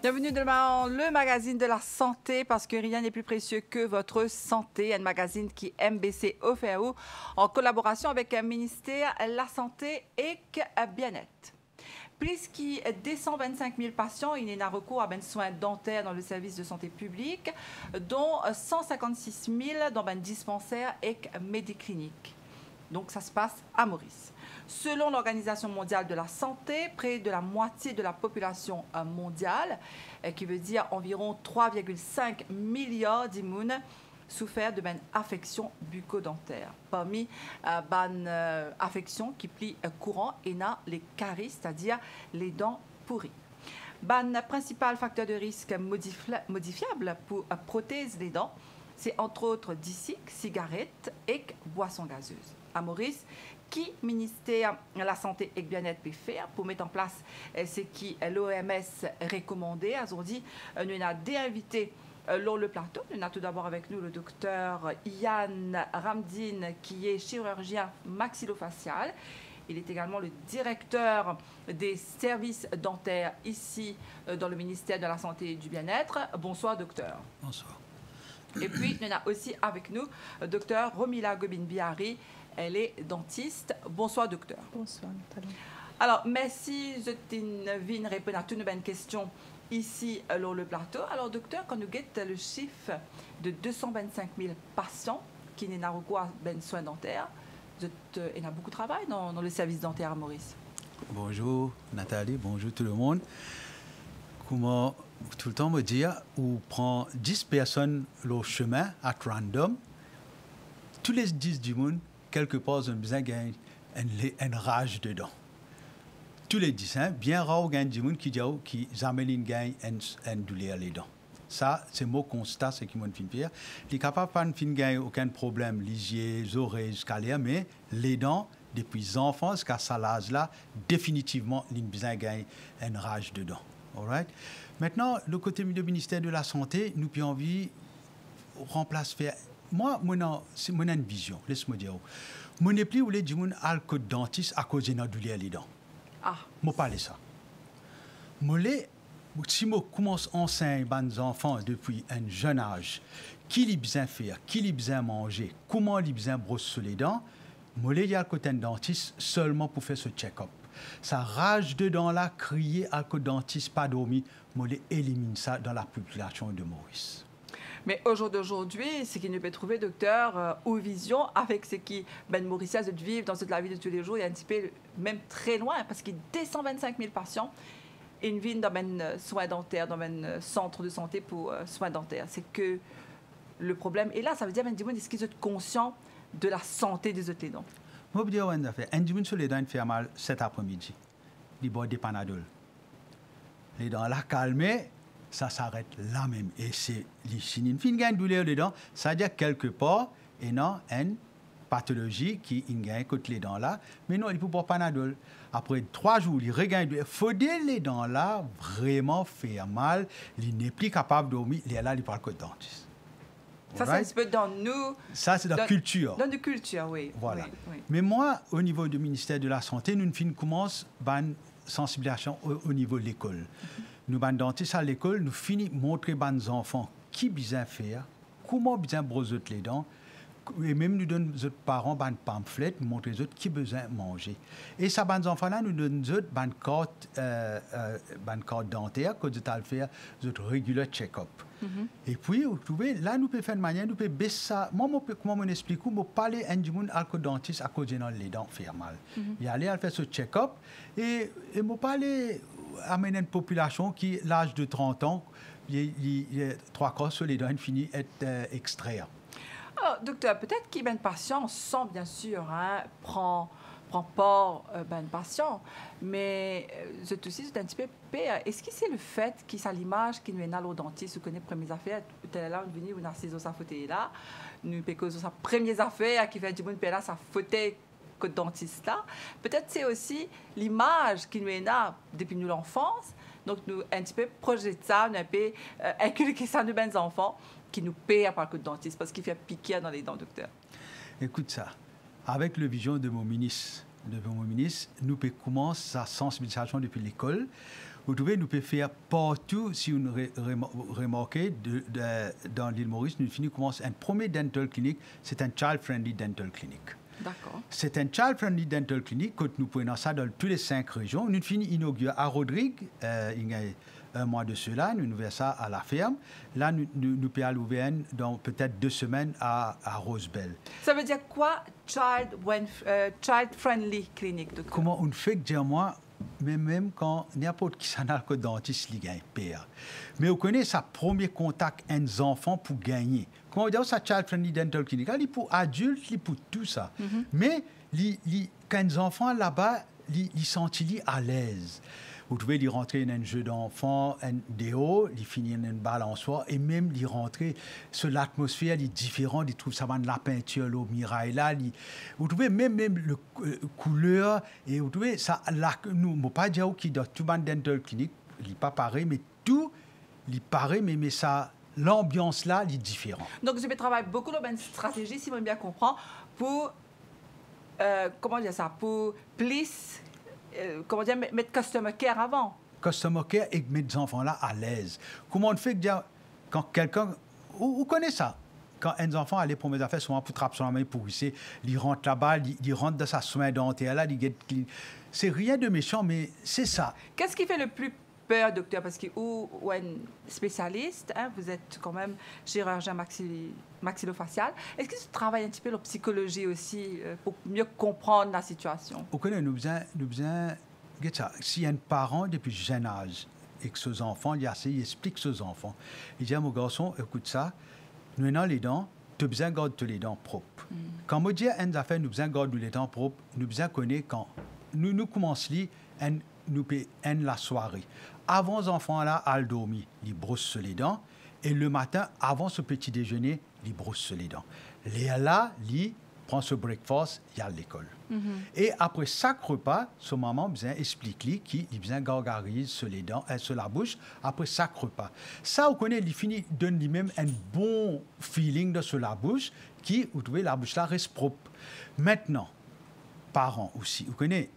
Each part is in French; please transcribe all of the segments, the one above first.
Bienvenue dans le magazine de la santé parce que rien n'est plus précieux que votre santé. Un magazine qui MBC offert en collaboration avec le ministère de la Santé et Bien-être. Plus de 225 000 patients il y a recours à des soins dentaires dans le service de santé publique, dont 156 000 dans un dispensaire et médiclinique. Donc ça se passe à Maurice. Selon l'Organisation mondiale de la santé, près de la moitié de la population mondiale, qui veut dire environ 3,5 milliards d'immunes, souffert de ben affections bucco-dentaires. Parmi ben affections qui plient courant, il y a les caries, c'est-à-dire les dents pourries. Ben principal facteur de risque modifiable pour prothèse des dents, c'est entre autres d'ici, cigarettes et boissons gazeuses. À Maurice, qui ministère de la Santé et Bien-être peut faire pour mettre en place ce qui l'OMS recommandé. Aujourd'hui, nous avons deux invités sur le plateau. Nous avons tout d'abord avec nous le docteur Yann Ramdine, qui est chirurgien maxillofacial. Il est également le directeur des services dentaires ici dans le ministère de la Santé et du Bien-être. Bonsoir, docteur. Bonsoir. Et puis, nous avons aussi avec nous le docteur Romila Gobin-Biari. Elle est dentiste. Bonsoir, docteur. Bonsoir, Nathalie. Alors, merci, je viens répondre à toutes nos questions ici, sur le plateau. Alors, docteur, quand nous guettons le chiffre de 225 000 patients qui n'ont recours à des soins dentaires, il y a beaucoup de travail dans le service dentaire à Maurice. Bonjour, Nathalie. Bonjour, tout le monde. Comment tout le temps me dire, on prend 10 personnes le chemin à random, tous les 10 du monde, quelque part, ils ont besoin de une rage dedans. Tous les 10, hein, bien rare, il y a des gens qui amènent une douleur les dents. Ça, c'est mon constat, c'est qu'ils m'ont fait faire. Ils sont capables de ne pas aucun problème, les yeux, les oreilles, jusqu'à l'air, mais les dents, depuis les enfants jusqu'à cet âge-là, définitivement, ils ont besoin d'une rage dedans. All right? Maintenant, le côté du ministère de la Santé, nous avons envie de remplacer. Moi, j'ai une vision, laisse-moi dire. Je n'ai plus où les gens ont dentiste à cause de la douleur les dents. Ah. Je parle de ça. Si je commence à enseigner aux enfants depuis un jeune âge, qui les besoin faire, qui les besoin manger, comment les besoin brosser les dents, je les dis à côté d'un dentiste seulement pour faire ce check-up. Ça rage dedans là, crier à côté dentiste, pas dormi, je les élimine ça dans la population de Maurice. Mais au jour d'aujourd'hui, ce qu'il ne peut trouver, docteur, ou vision avec ce qui, ben, Mauricien, de vivre dans la vie de tous les jours, il y a un petit peu, même très loin, parce qu'il y a 225 000 patients, une vie dans un soin dentaire, dans un centre de santé pour soins dentaires. C'est que le problème, et là, ça veut dire, est-ce qu'ils sont conscients de la santé des autres dents? Moi, je veux dire, un dimanche sur les dents, il fait mal cet après-midi. Il boit des Panadol. Les dents là calmées, ça s'arrête là même. Et c'est si une gagne douleur dedans, ça veut dire quelque part, et non, une pathologie qui gagne contre les dents là. Mais non, il peut pas Panadol. Après 3 jours, il regagne. Il faut dire les dents là vraiment faire mal. Il n'est plus capable de dormir. Il est là, il parle que de dentiste. Ça, c'est un petit peu dans nous. Ça, c'est dans la culture. Dans la culture, oui. Voilà. Oui, oui. Mais moi, au niveau du ministère de la Santé, nous commençons une sensibilisation au niveau de l'école. Nous, les dentistes à l'école, nous finissons montrer aux enfants qui besoin faire, comment besoin brosser les dents, et même nous donnons aux parents un pamphlet, nous montrer aux autres qui besoin manger. Et ça, les enfants-là, nous donnons aux autres une carte dentaire, que nous allons faire un régulier check-up. Et puis, vous trouvez, là, nous pouvons faire une manière, nous pouvons baisser ça. Moi, comment je explique, je parle à un dentiste à cause de les dents faire mal. Il allait faire ce check-up et je parle amener une population qui, l'âge de 30 ans, il 3 quarts sur les dents finit être extraits. Alors, docteur, peut-être qu'il y a un patient sans, bien sûr, prend part d'un patient, mais c'est aussi un petit peu pire. Est-ce que c'est le fait qu'il a l'image qui nous est au dentiste, ou connaît les premières affaires, tel là, on vient, on a ses os à fauteuil là, nous pécons sa premières affaires qui fait du monde, là, ça fauteuil que dentiste là. Peut-être c'est aussi l'image qui nous est là depuis nous l'enfance. Donc, nous, un petit peu projeter ça, nous un peu inculquer ça à nos enfants qui nous payent par le dentiste parce qu'il fait piquer dans les dents, docteur. Écoute ça. Avec le vision de mon ministre, de Premier ministre, nous pouvons commencer sa sensibilisation depuis l'école. Vous pouvez nous pouvons faire partout, si vous remarquez, dans l'île Maurice, nous finissons commencer un premier dental clinic, c'est un child-friendly dental clinic. D'accord. C'est un child-friendly dental clinic que nous prenons ça dans toutes les 5 régions. Nous finissons inaugurer à Rodrigue, il y a un mois de cela, nous ouvrons ça à la ferme. Là, nous pouvons l'ouvrir dans peut-être 2 semaines à Rosebell. Ça veut dire quoi, child-friendly clinic, docteur? Comment on fait que dire moi, mais même quand n'importe qui s'en a que dentiste, il gagne père. Mais on connaît sa premier contact avec un enfant pour gagner. Comment on dit ça, child-friendly dental clinic? Il est pour adultes, il est pour tout ça. Mais quand les enfants là-bas, ils sont à l'aise. Vous pouvez y rentrer dans un jeu d'enfant, un déo, il finit dans une balançoire et même y rentrer sur l'atmosphère, il est différent, il trouve ça va de la peinture, le mirail là, vous trouvez même le couleur et vous trouvez ça là, nous ne pas dire qu'il dans tout le dental clinic, il n'est pas pareil, mais tout il est pareil, mais ça l'ambiance là, il est différent. Donc je vais travailler beaucoup dans une stratégie, si je bien comprends, pour comment dire ça, pour plus comment dire, mettre customer care avant. Customer care et mettre les enfants là à l'aise. Comment on fait que dire, quand quelqu'un... Vous connaissez ça? Quand un enfant allait pour mes affaires, souvent pour trapper son main pour ici, il rentre là-bas, il rentre dans sa soin dentaire là, c'est rien de méchant, mais c'est ça. Qu'est-ce qui fait le plus peur, docteur? Parce que ou un spécialiste, hein, vous êtes quand même chirurgien maxillofacial. Est-ce que tu travailles un petit peu la psychologie aussi pour mieux comprendre la situation? Vous connaissez, nous besoin si un parent depuis jeune âge et que ses enfants, il explique ses enfants. Il dit à mon garçon, écoute ça, nous avons les dents, tu as besoin de garder les dents propres. Quand on dit à une affaire, nous besoin de garder les dents propres, nous besoin de connaître quand nous commençons la soirée. Avant les enfants là, à dormir, ils brossent les dents. Et le matin, avant ce petit déjeuner, ils brossent les dents. Là, ils prennent ce breakfast, il y a l'école. Et après chaque repas, son maman explique qu'il besoin gargarise sur les dents, sur la bouche, après chaque repas. Ça, vous connaissez, il finit donne lui-même un bon feeling sur la bouche, qui, vous trouvez, la bouche là reste propre. Maintenant, parents aussi, vous connaissez,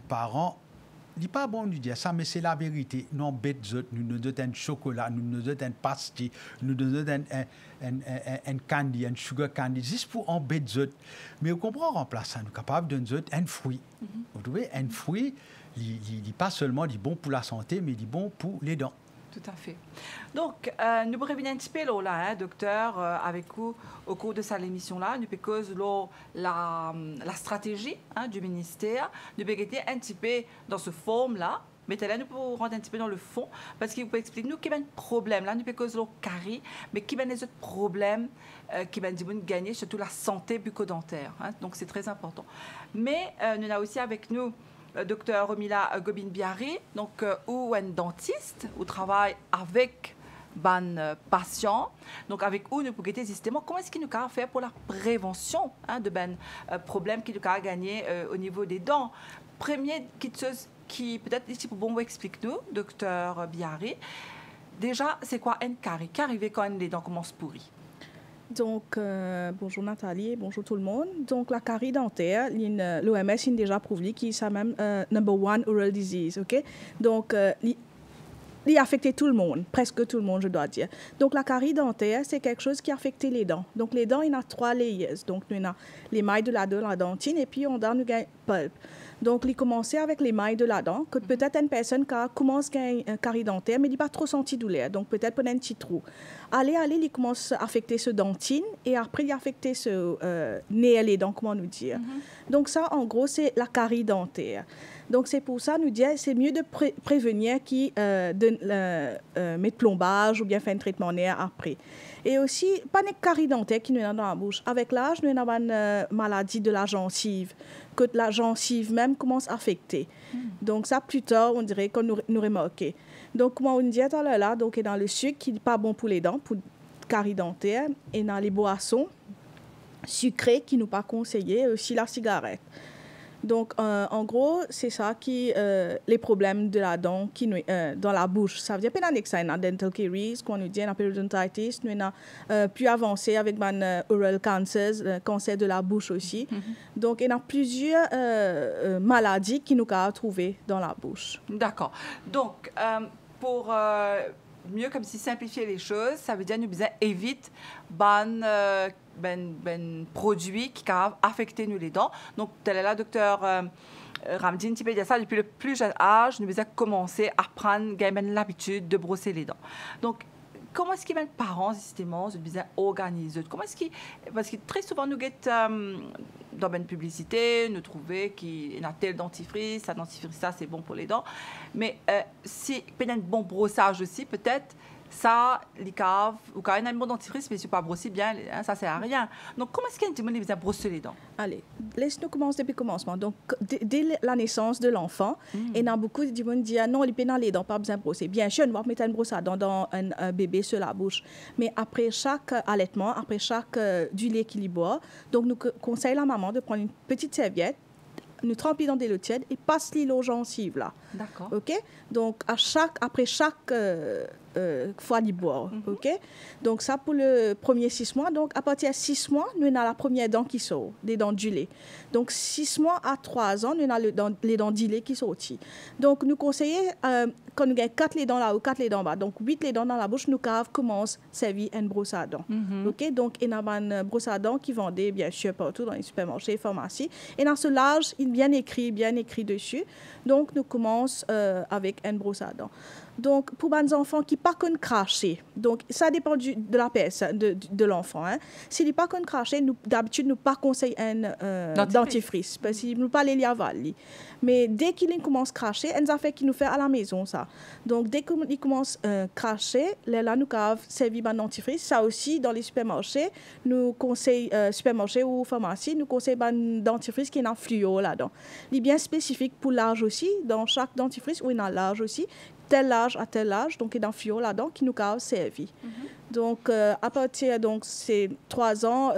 parents, il n'est pas bon de dire ça, mais c'est la vérité. Nous bêtes, nous nous donnons un chocolat, nous nous donnons un pastille, nous nous donnons un candy, un sugar candy, juste pour embêter. Mais on comprend remplacer, nous sommes capables de donner un fruit. Vous trouvez, un fruit, il n'est pas seulement bon pour la santé, mais il est bon pour les dents. Tout à fait. Donc, nous pourrions venir un petit peu là, hein, docteur, avec vous, au cours de cette émission-là, nous pouvons la stratégie hein, du ministère, nous pouvons être un petit peu dans ce forme-là, mais là, nous pouvons rentrer un petit peu dans le fond, parce que vous pouvez expliquer nous qu'il y a un problème, là, nous pouvons causer le carie, mais qu'il y a des autres problèmes qui vont gagner, surtout la santé bucco-dentaire. Hein, donc, c'est très important. Mais nous avons aussi avec nous Docteur Romila Gobin-Biari, donc ou un dentiste, ou travaille avec ban patient, donc avec où nous pouvons justement comment est-ce qu'il nous a faire pour la prévention hein, de ben problème qu'il nous a gagné au niveau des dents. Première chose qui peut-être ici pour bon vous explique nous, Docteur Biari. Déjà, c'est quoi un carie? Qu'arrive quand les dents commencent pourries? Donc, bonjour Nathalie, bonjour tout le monde. Donc, la carie dentaire, l'OMS a déjà prouvé qu'il est même number one oral disease, ok? Donc, il affecte tout le monde, presque tout le monde, je dois dire. Donc, la carie dentaire, c'est quelque chose qui affecte les dents. Donc, les dents, il y a 3 layers. Donc, il y a les mailles de la dent, la dentine, et puis on a le pulpe. Donc, il commence avec les mailles de la dent, que peut-être une personne qui commence avec une carie dentaire, mais il n'a pas trop senti douleur, donc peut-être pour un petit trou. Il commence à affecter ce dentine, et après, il affecte ce nez et les dents, comment nous dire. Donc, ça, en gros, c'est la carie dentaire. Donc, c'est pour ça, nous dire, c'est mieux de prévenir de mettre plombage ou bien faire un traitement nez après. Et aussi, pas de carie dentaire qui nous est dans la bouche. Avec l'âge, nous avons une maladie de la gencive, que la gencive même commence à affecter. Donc, ça, plus tard, on dirait qu'on nous remarque. Donc, comme on dit tout à l'heure, donc, dans le sucre qui n'est pas bon pour les dents, pour carie dentaire, et dans les boissons sucrées qui ne sont pas conseillées, et aussi la cigarette. Donc, en gros, c'est ça qui les problèmes de la dent qui nous, dans la bouche. Ça veut dire que ça, a dental caries, qu'on nous dit, la periodontitis, nous avons plus avancé avec oral cancers, cancer de la bouche aussi. Donc, il y a plusieurs maladies qui nous ont trouvées dans la bouche. D'accord. Donc, pour mieux comme si simplifier les choses, ça veut dire que nous devons éviter ben produits qui peuvent affecter nous les dents. Donc, tel est là, docteur Ramdine, tu peux dire ça, depuis le plus jeune âge, nous devons commencer à prendre l'habitude de brosser les dents. Donc, comment est-ce que les parents, justement, se disent organiser? Comment est-ce parce que très souvent, nous guettons dans une publicité, nous trouvons qu'il y a tel dentifrice, ça dentifrice, ça, c'est bon pour les dents. Mais si il y a un bon brossage aussi, peut-être, ça, les caves, ou quand il y a un bon dentifrice, mais si pas brosser bien, hein, ça ne sert à rien. Donc, comment est-ce qu'il y a des brosser les dents? Allez, laisse-nous commencer depuis le commencement. Donc, dès la naissance de l'enfant, il y a beaucoup de gens qui disent non, les pénales les dents, pas besoin de brosser. Bien sûr, on va mettre une brosse à dents dans un bébé sur la bouche. Mais après chaque allaitement, après chaque du lait qu'il y boit, donc nous conseillons la maman de prendre une petite serviette, nous tremper dans des l'eau tiède et passe l'île aux gencives là. D'accord. OK? Donc, après chaque fois d'y boire. OK? Donc, ça pour le premier 6 mois. Donc, à partir de 6 mois, nous avons la première dent qui sort, des dents du lait. Donc, 6 mois à 3 ans, nous avons les dents du lait qui sortent. Donc, nous conseillons, quand nous avons 4 les dents là ou 4 les dents bas, donc 8 les dents dans la bouche, nous commençons à servir une brosse à dents. OK? Donc, il y a une brosse à dents qui vendait, bien sûr, partout dans les supermarchés, pharmacies. Et dans ce large, il est bien écrit dessus. Donc, nous commençons avec une brosse à dents. Donc, pour les enfants qui ne pas qu'on cracher, donc ça dépend de la personne, de l'enfant. Hein. S'il n'est pas qu'on cracher, d'habitude, nous pas conseillons un dentifrice, parce qu'il nous pas les avaler. Mais dès qu'il commence à cracher, il y a des affaires qu'il nous fait à la maison, ça. Donc, dès qu'il commence à cracher, là, nous avons servi un dentifrice. Ça aussi, dans les supermarchés, nous conseillons, supermarchés ou pharmacie, nous conseillons un dentifrice qui est en fluo là-dedans. Il est bien spécifique pour l'âge aussi, dans chaque dentifrice, où il y a l'âge aussi, tel âge à tel âge, donc il y a un fluo là-dedans qui nous a servi. Donc, à partir, donc, c'est 3 ans,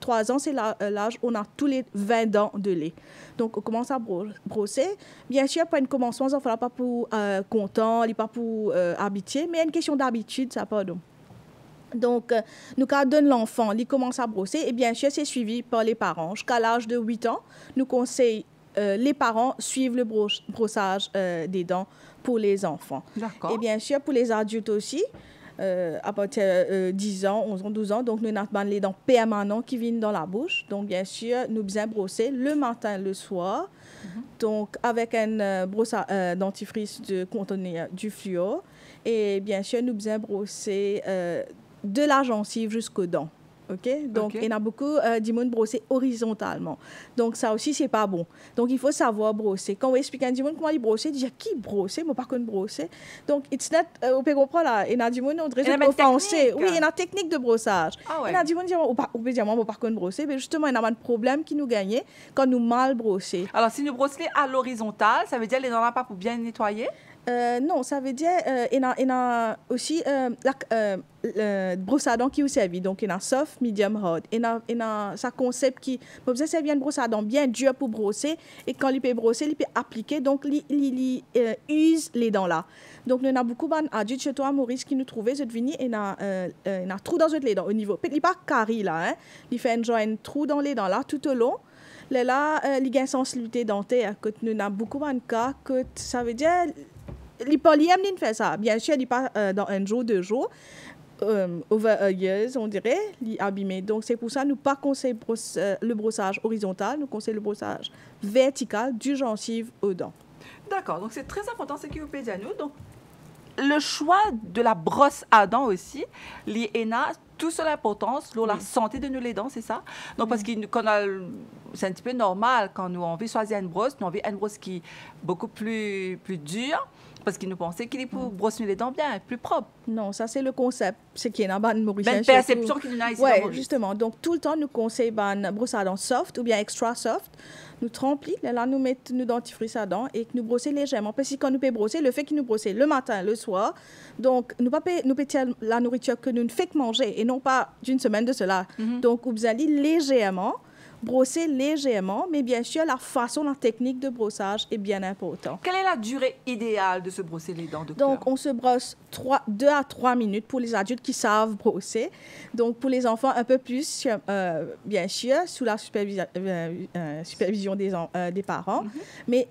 3 ans, c'est l'âge où on a tous les 20 dents de lait. Donc, on commence à brosser. Bien sûr, pour un commencement, ça ne fera pas pour content, pas pour habitué, mais il y a une question d'habitude, ça, pardon. Donc, nous donne l'enfant, il commence à brosser, et bien sûr, c'est suivi par les parents. Jusqu'à l'âge de 8 ans, nous conseillons les parents suivent le brossage des dents pour les enfants. D'accord. Et bien sûr, pour les adultes aussi, à partir de 10 ans, 11 ans, 12 ans, donc nous avons les dents permanentes qui viennent dans la bouche. Donc, bien sûr, nous devons brosser le matin, le soir. Donc, avec un dentifrice de contenir du fluor. Et bien sûr, nous devons brosser de la gencive jusqu'aux dents. OK? Donc, il y en a beaucoup qui brosser horizontalement. Donc, ça aussi, c'est pas bon. Donc, il faut savoir brosser. Quand on explique à un comment il brosser, il dit qui brosser, moi, par contre, brosser. Donc, on peut comprendre là. Il y en a des gens qui ont offensé. Oui, il y a une technique de brossage. Il y en a des gens qui peut dire, moi, par contre, brosser. Mais justement, il y a un problème qui nous gagne quand nous mal brosser. Alors, si nous brossons à l'horizontale, ça veut dire les dents là pas pour bien nettoyer? Non, ça veut dire il y a aussi la brosse à dents qui vous servi. Donc, il y a soft, medium, hard. Il y a ça concept qui peut servir une brosse à dents bien dure pour brosser. Et quand il peut brosser, il peut appliquer. Donc, il use les dents là. Donc, il y a beaucoup d'adultes chez toi, Maurice, qui nous trouvaient. Cette venue, il y a un trou dans les dents au niveau. Il n'est pas carré là. Hein. Il fait un trou dans les dents là tout au long. Là, il y a une sensibilité dentaire. Nous avons beaucoup de cas que ça veut dire. Les polyèmes fait ça. Bien sûr, il n'est pas dans un jour, 2 jours. Over a years, on dirait, abîmé. Donc, c'est pour ça que nous pas conseillons le brossage horizontal, nous conseillons le brossage vertical du gencive aux dents. D'accord. Donc, c'est très important ce que vous pouvez dire à nous. Donc, le choix de la brosse à dents aussi, l'IENA, tout sur l'importance, sur la santé de nous les dents, c'est ça? Donc, parce que c'est un petit peu normal quand nous on veut choisir une brosse, nous on veut une brosse qui est beaucoup plus dure, parce qu'ils nous pensaient qu'il est pour brosser les dents bien, plus propre. Non, ça c'est le concept. C'est qu'il y a une Maurice. Une perception qu'il y a ici. Oui, justement. Donc, tout le temps, nous conseillons une brosse à dents soft ou bien extra soft. Nous trempons, là, nous mettons nos dentifrice à dents et nous brossons légèrement. Parce que quand nous pouvons brosser, le fait que nous brossons le matin, le soir, donc nous pétons la nourriture que nous ne faisons que manger et non pas d'une semaine de cela. Donc, vous allez légèrement brosser légèrement, mais bien sûr, la façon, la technique de brossage est bien importante. Quelle est la durée idéale de se brosser les dents, docteur? Donc, on se brosse 2 à 3 minutes pour les adultes qui savent brosser. Donc, pour les enfants, un peu plus, bien sûr, sous la supervision des parents. Mais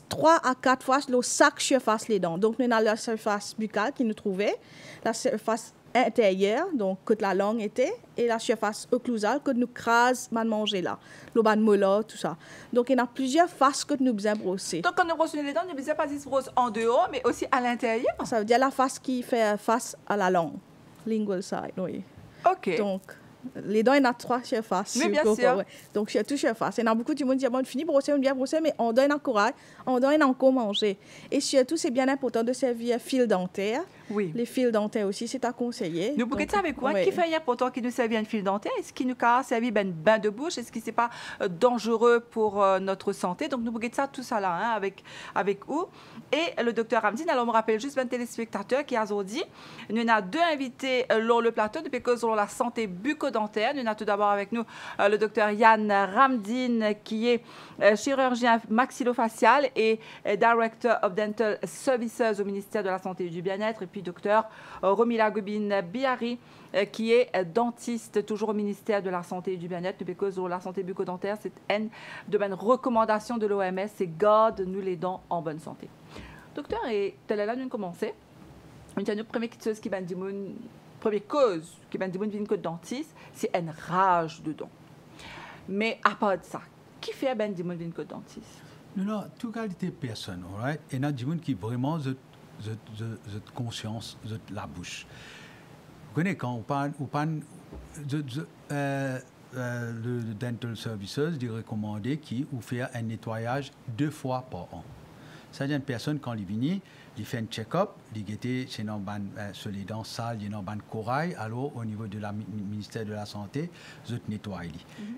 3 à 4 fois, chaque surface les dents. Donc, nous avons la surface buccale qui nous trouvait, la surface intérieure, donc que la langue était, et la surface occlusale que nous crase mal manger là, le bas de molar, tout ça. Donc, il y a plusieurs faces que nous besoin brosser. Donc, quand nous brossons les dents, nous ne besoin pas se brosser en dehors, mais aussi à l'intérieur? Ça veut dire la face qui fait face à la langue, lingual side, oui. OK. Donc, les dents, il y a 3 surfaces. Oui, bien sûr. Ouais. Donc, il y a 2 surfaces. Il y a beaucoup de monde qui disent, bon, on finit de brosser, on bien brosser, mais on donne encore, on donne encore manger. Et surtout, c'est bien important de servir fil dentaire. Oui. Les fils dentaires aussi, c'est à conseiller. Nous pouvons avec quoi? Qui fait pourtant qui nous servait un fil dentaire? Est-ce qu'il nous a servi un bain de bouche? Est-ce que ce n'est pas dangereux pour notre santé? Donc, nous pouvons ça, tout ça là, avec vous. Et le docteur Ramdine, alors, on me rappelle juste un téléspectateur qui a dit, nous avons 2 invités sur le plateau depuis que sur la santé bucco-dentaire. Nous avons tout d'abord avec nous le docteur Yann Ramdine, qui est chirurgien maxillofacial et Director of Dental Services au ministère de la Santé et du Bien-être. Et puis, docteur Romila Gobin-Biari, qui est dentiste, toujours au ministère de la Santé et du Bien-être, depuis que la santé bucco-dentaire, c'est une de mes recommandations de l'OMS, c'est garde-nous les dents en bonne santé. Docteur, et telle est là, nous commençons. Une première chose qui m'a dit, première cause qui m'a dit, une dentiste, c'est une rage de dents. Mais à part de ça, qui fait ben di moun vin ko dentiste? Non, toute qualité personne, right? Et il y a des gens qui vraiment ont conscience de la bouche. Vous connaissez quand on parle le Dental Services, il recommandé qui ou fait un nettoyage 2 fois par an. C'est-à-dire une personne quand il vient, il fait un check-up, il était sur les dents sales, il y a un corail, alors au niveau de la ministère de la Santé, je nettoie.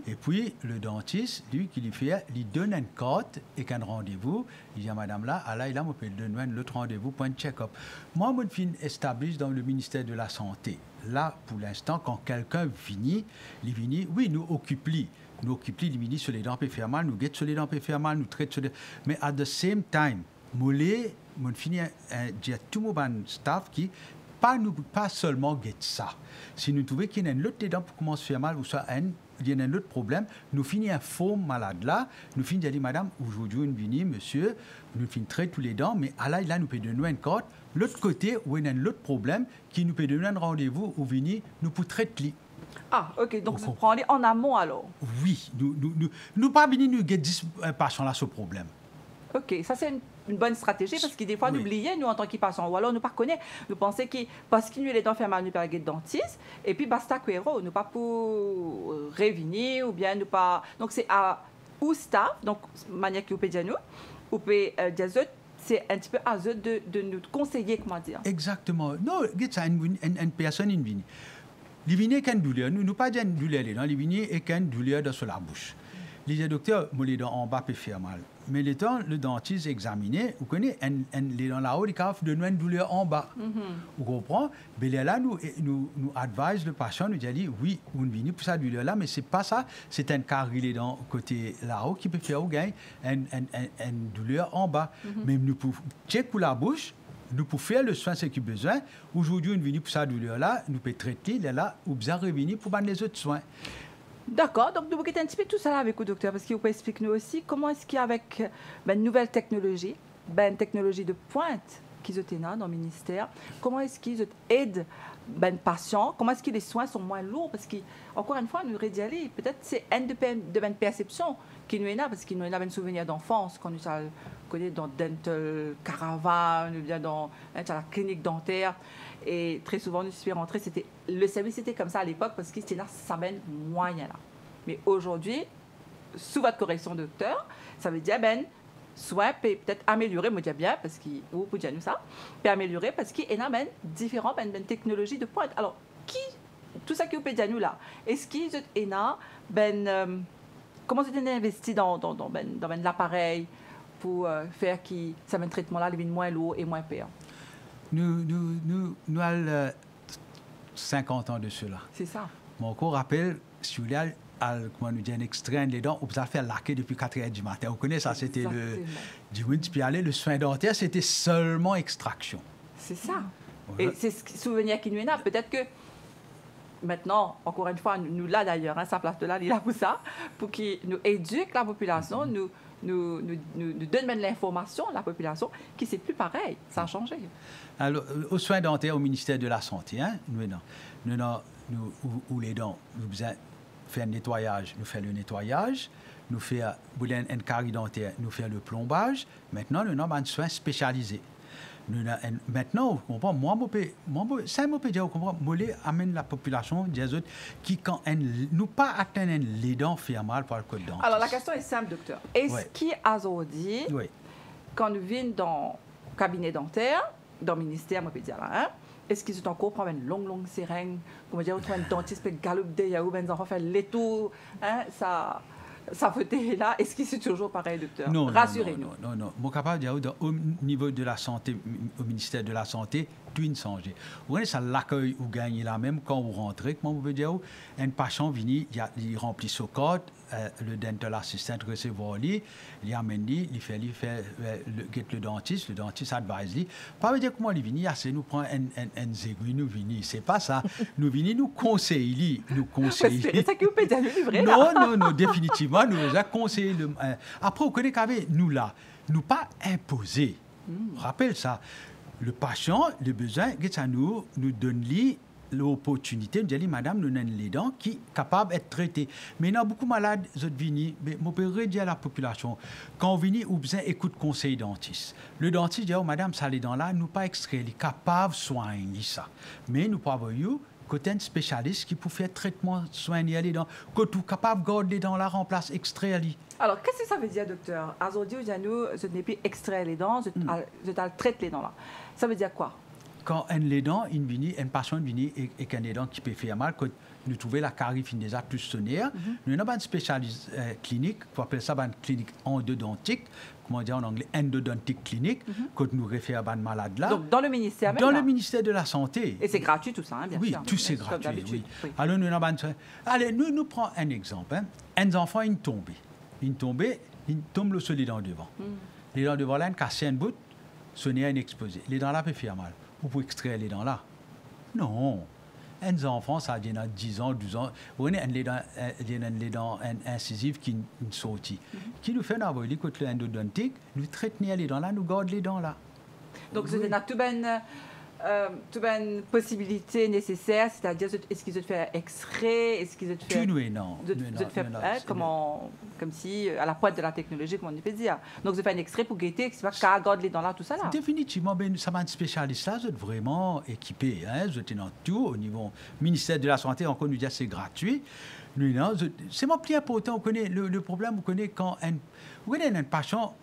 Et puis le dentiste, lui, qui lui fait, il donne une carte et un rendez-vous. Il dit à madame là, il a donné un autre rendez-vous pour un check-up. Moi, je suis établi dans le ministère de la Santé. Là, pour l'instant, quand quelqu'un vient, oui, nous occupons. Nous occupons les ministres sur les dents faire mal, nous guettons sur les dents faire mal, nous traitons sur les... Mais at the same time, mon fini dire tout mon staff qui pas seulement guette ça. Si nous trouvons qu'il y a une autre dents pour commencer à faire mal ou soit il y a un autre problème, nous finissons un faux malade là, nous finissons dire madame, aujourd'hui nous venons, monsieur, nous finissons traiter tous les dents, mais là nous pouvons donner une carte. L'autre côté, où il y a un autre problème qui nous peut donner un rendez-vous où venir, nous pouvons traiter. Ah, OK. Donc, vous prenez en amont, alors? Oui. Nous pas venir nous guetter 10 patients là ce problème. OK. Ça, c'est une bonne stratégie parce que des fois, nous oublions, nous, en tant que patients, ou alors nous ne connaissons pas. Nous pensons que parce que nous, les dents fait mal, nous pas guetter dentiste, et puis basta quoi, nous pas pour revenir, ou bien nous pas. Donc, c'est à ou staff, donc, manière qui vous peut dire nous, ou peut dire c'est un petit peu à eux de nous conseiller, comment dire. Exactement. Non, une personne, une vient. Il vient avec une douleur. Nous ne pas dire une douleur, il vient avec une douleur dans la bouche. Il dit, docteur, les dents en bas peuvent faire mal. Mais le temps, le dentiste examiné, vous connaissez, les dents là-haut, il donne une douleur en bas. Vous comprenez? Mais là, nous advise le patient, nous dit, oui, on vient pour cette douleur-là, mais ce n'est pas ça. C'est un carré les dents côté là-haut qui peut faire une douleur en bas. Mais nous pouvons checker la bouche. Nous pouvons faire le soin, ce qui est besoin. Aujourd'hui, nous venons pour cette douleur-là, nous pouvons traiter, là, ou bien revenir pour les autres soins. D'accord. Donc, nous allons un petit peu tout ça là avec vous, docteur, parce qu'il vous expliquer nous aussi comment est-ce qu'il y a avec une nouvelle technologie, une technologie de pointe qu'ils ont dans le ministère, comment est-ce qu'ils aident les patients, comment est-ce que les soins sont moins lourds, parce qu'encore une fois, nous rédialer, peut-être c'est une de perception qui nous est là, parce qu'il nous est là un souvenir d'enfance, quand nous connaît dans Dental Caravan, nous vient dans la clinique dentaire. Et très souvent, nous sommes rentrés, le service était comme ça à l'époque parce que c'était là, ça mène moyen là. Mais aujourd'hui, sous votre correction, docteur, ça veut dire, soit peut-être améliorer, me dire bien, parce qu'il vous pouvez dire nous ça, peut améliorer parce qu'il y a différentes technologies de pointe. Alors, tout ça que vous pouvez dire nous là, est-ce qu'il y a comment vous avez investi dans l'appareil pour faire que ça mène traitement là, les moins lourd et moins pire? Nous avons 50 ans de cela. C'est ça. Mon corps rappelle, si vous voulez, comment nous dit, un extrait les dents, on peut faire laquer depuis 4 heures du matin. Vous connaissez ça, c'était le Diwins, puis aller, le soin dentaire, c'était seulement extraction. C'est ça. Voilà. Et c'est ce souvenir qui nous est là. Peut-être que maintenant, encore une fois, nous là d'ailleurs, hein, sa place de là, il est là pour ça, pour qu'il nous éduque la population, nous donne même l'information à la population qui c'est plus pareil, ça a changé. Alors, aux soins dentaires au ministère de la Santé, hein, où les dents, nous faisons faire un nettoyage, nous faisons le nettoyage, nous faisons un carie dentaire, nous faisons le plombage. Maintenant, nous avons un soin spécialisé. Maintenant, vous comprenez, ça me peut dire, vous comprenez, moi, amène la population des autres qui, quand nous pas atteignent les dents, fait mal par le code dentiste. Alors, la question est simple, docteur. Est-ce qu'il a dit, quand nous venons dans le cabinet dentaire, dans le ministère, moi, je peux dire là, hein, est-ce qu'ils ont encore prendre une longue sirène, comment dire, un dentiste peut galoper derrière, ben, enfants faire les tours, hein, ça fait là. Est-ce que c'est toujours pareil, docteur? Non, rassurez-nous. Non. Moi, capable de dire, au niveau de la santé, au ministère de la Santé, tout est changé. Vous voyez, ça l'accueil ou gagne là même quand vous rentrez. Comment vous pouvez dire, un patient vient, il remplit son code, le dental assistant recevoir lui, il amène lui, il fait le dentiste advise lui. Pas dire comment il vient, c'est nous prend un zégouille, nous vient, c'est pas ça. Nous venons nous conseiller, C'est ça que vous pouvez dire, le vrai là. Non, définitivement, nous avons conseillé. Après, vous connaissez qu'avec nous là, nous pas imposer. Rappelle ça. Le patient, le besoin, ça nous donne l'opportunité de dire, madame, nous avons les dents qui sont capables d'être traitées. Mais il y a beaucoup de malades, je peux dire à la population, quand vous venez, vous avez écoute conseil dentiste. Le dentiste dit, madame, ça les dents là, nous pas extraire, les capables de soigner ça. Mais nous pas avoir côté un spécialiste qui peut faire traitement, soigner les dents, que tout capable de garder les dents là, remplace, extraire les. Alors, qu'est-ce que ça veut dire, docteur? Aujourd'hui, je n'ai plus extraire les dents, je traite les dents là. Ça veut dire quoi? Quand les dents, une patient vient et qu'un des dents qui peut faire mal, quand nous trouvons la carie fin déjà plus sonnière, nous avons une spécialiste clinique, on appelle ça une clinique endodontique, comment dire en anglais, endodontique clinique, quand nous référons à un malade là. Donc, dans le ministère même? Dans le ministère de la Santé. Et c'est gratuit tout ça, hein, bien sûr. Oui, tout c'est gratuit. Oui. Alors, nous avons allez, nous prenons un exemple. Hein. Un enfant, il tombe sur les dents devant. Les dents devant là, il casse un bout, sonner un exposé. Les dents là peuvent faire mal. Vous pouvez extraire les dents là. Non. Un enfant, ça vient à 10 ans, 12 ans. Vous voyez, les dents incisives qui sortent. Qui nous fait un aboli contre l'endodontique, nous traitons les dents là, nous gardons les dents là. Donc, c'est une possibilité nécessaire, c'est-à-dire, est-ce qu'ils ont fait extrait, est-ce qu'ils ont fait... Non. Comme si, à la pointe de la technologie, comme on peut dire. Donc, vous faites un extrait pour guetter, c'est pas qu'à garder les dents là, tout ça là. Définitivement, ça m'a un spécialiste là, vous êtes vraiment équipé. Hein, vous êtes dans tout, au niveau ministère de la Santé, encore nous dire c'est gratuit. C'est mon plus important, vous connaissez, le problème, vous connaissez quand un patient...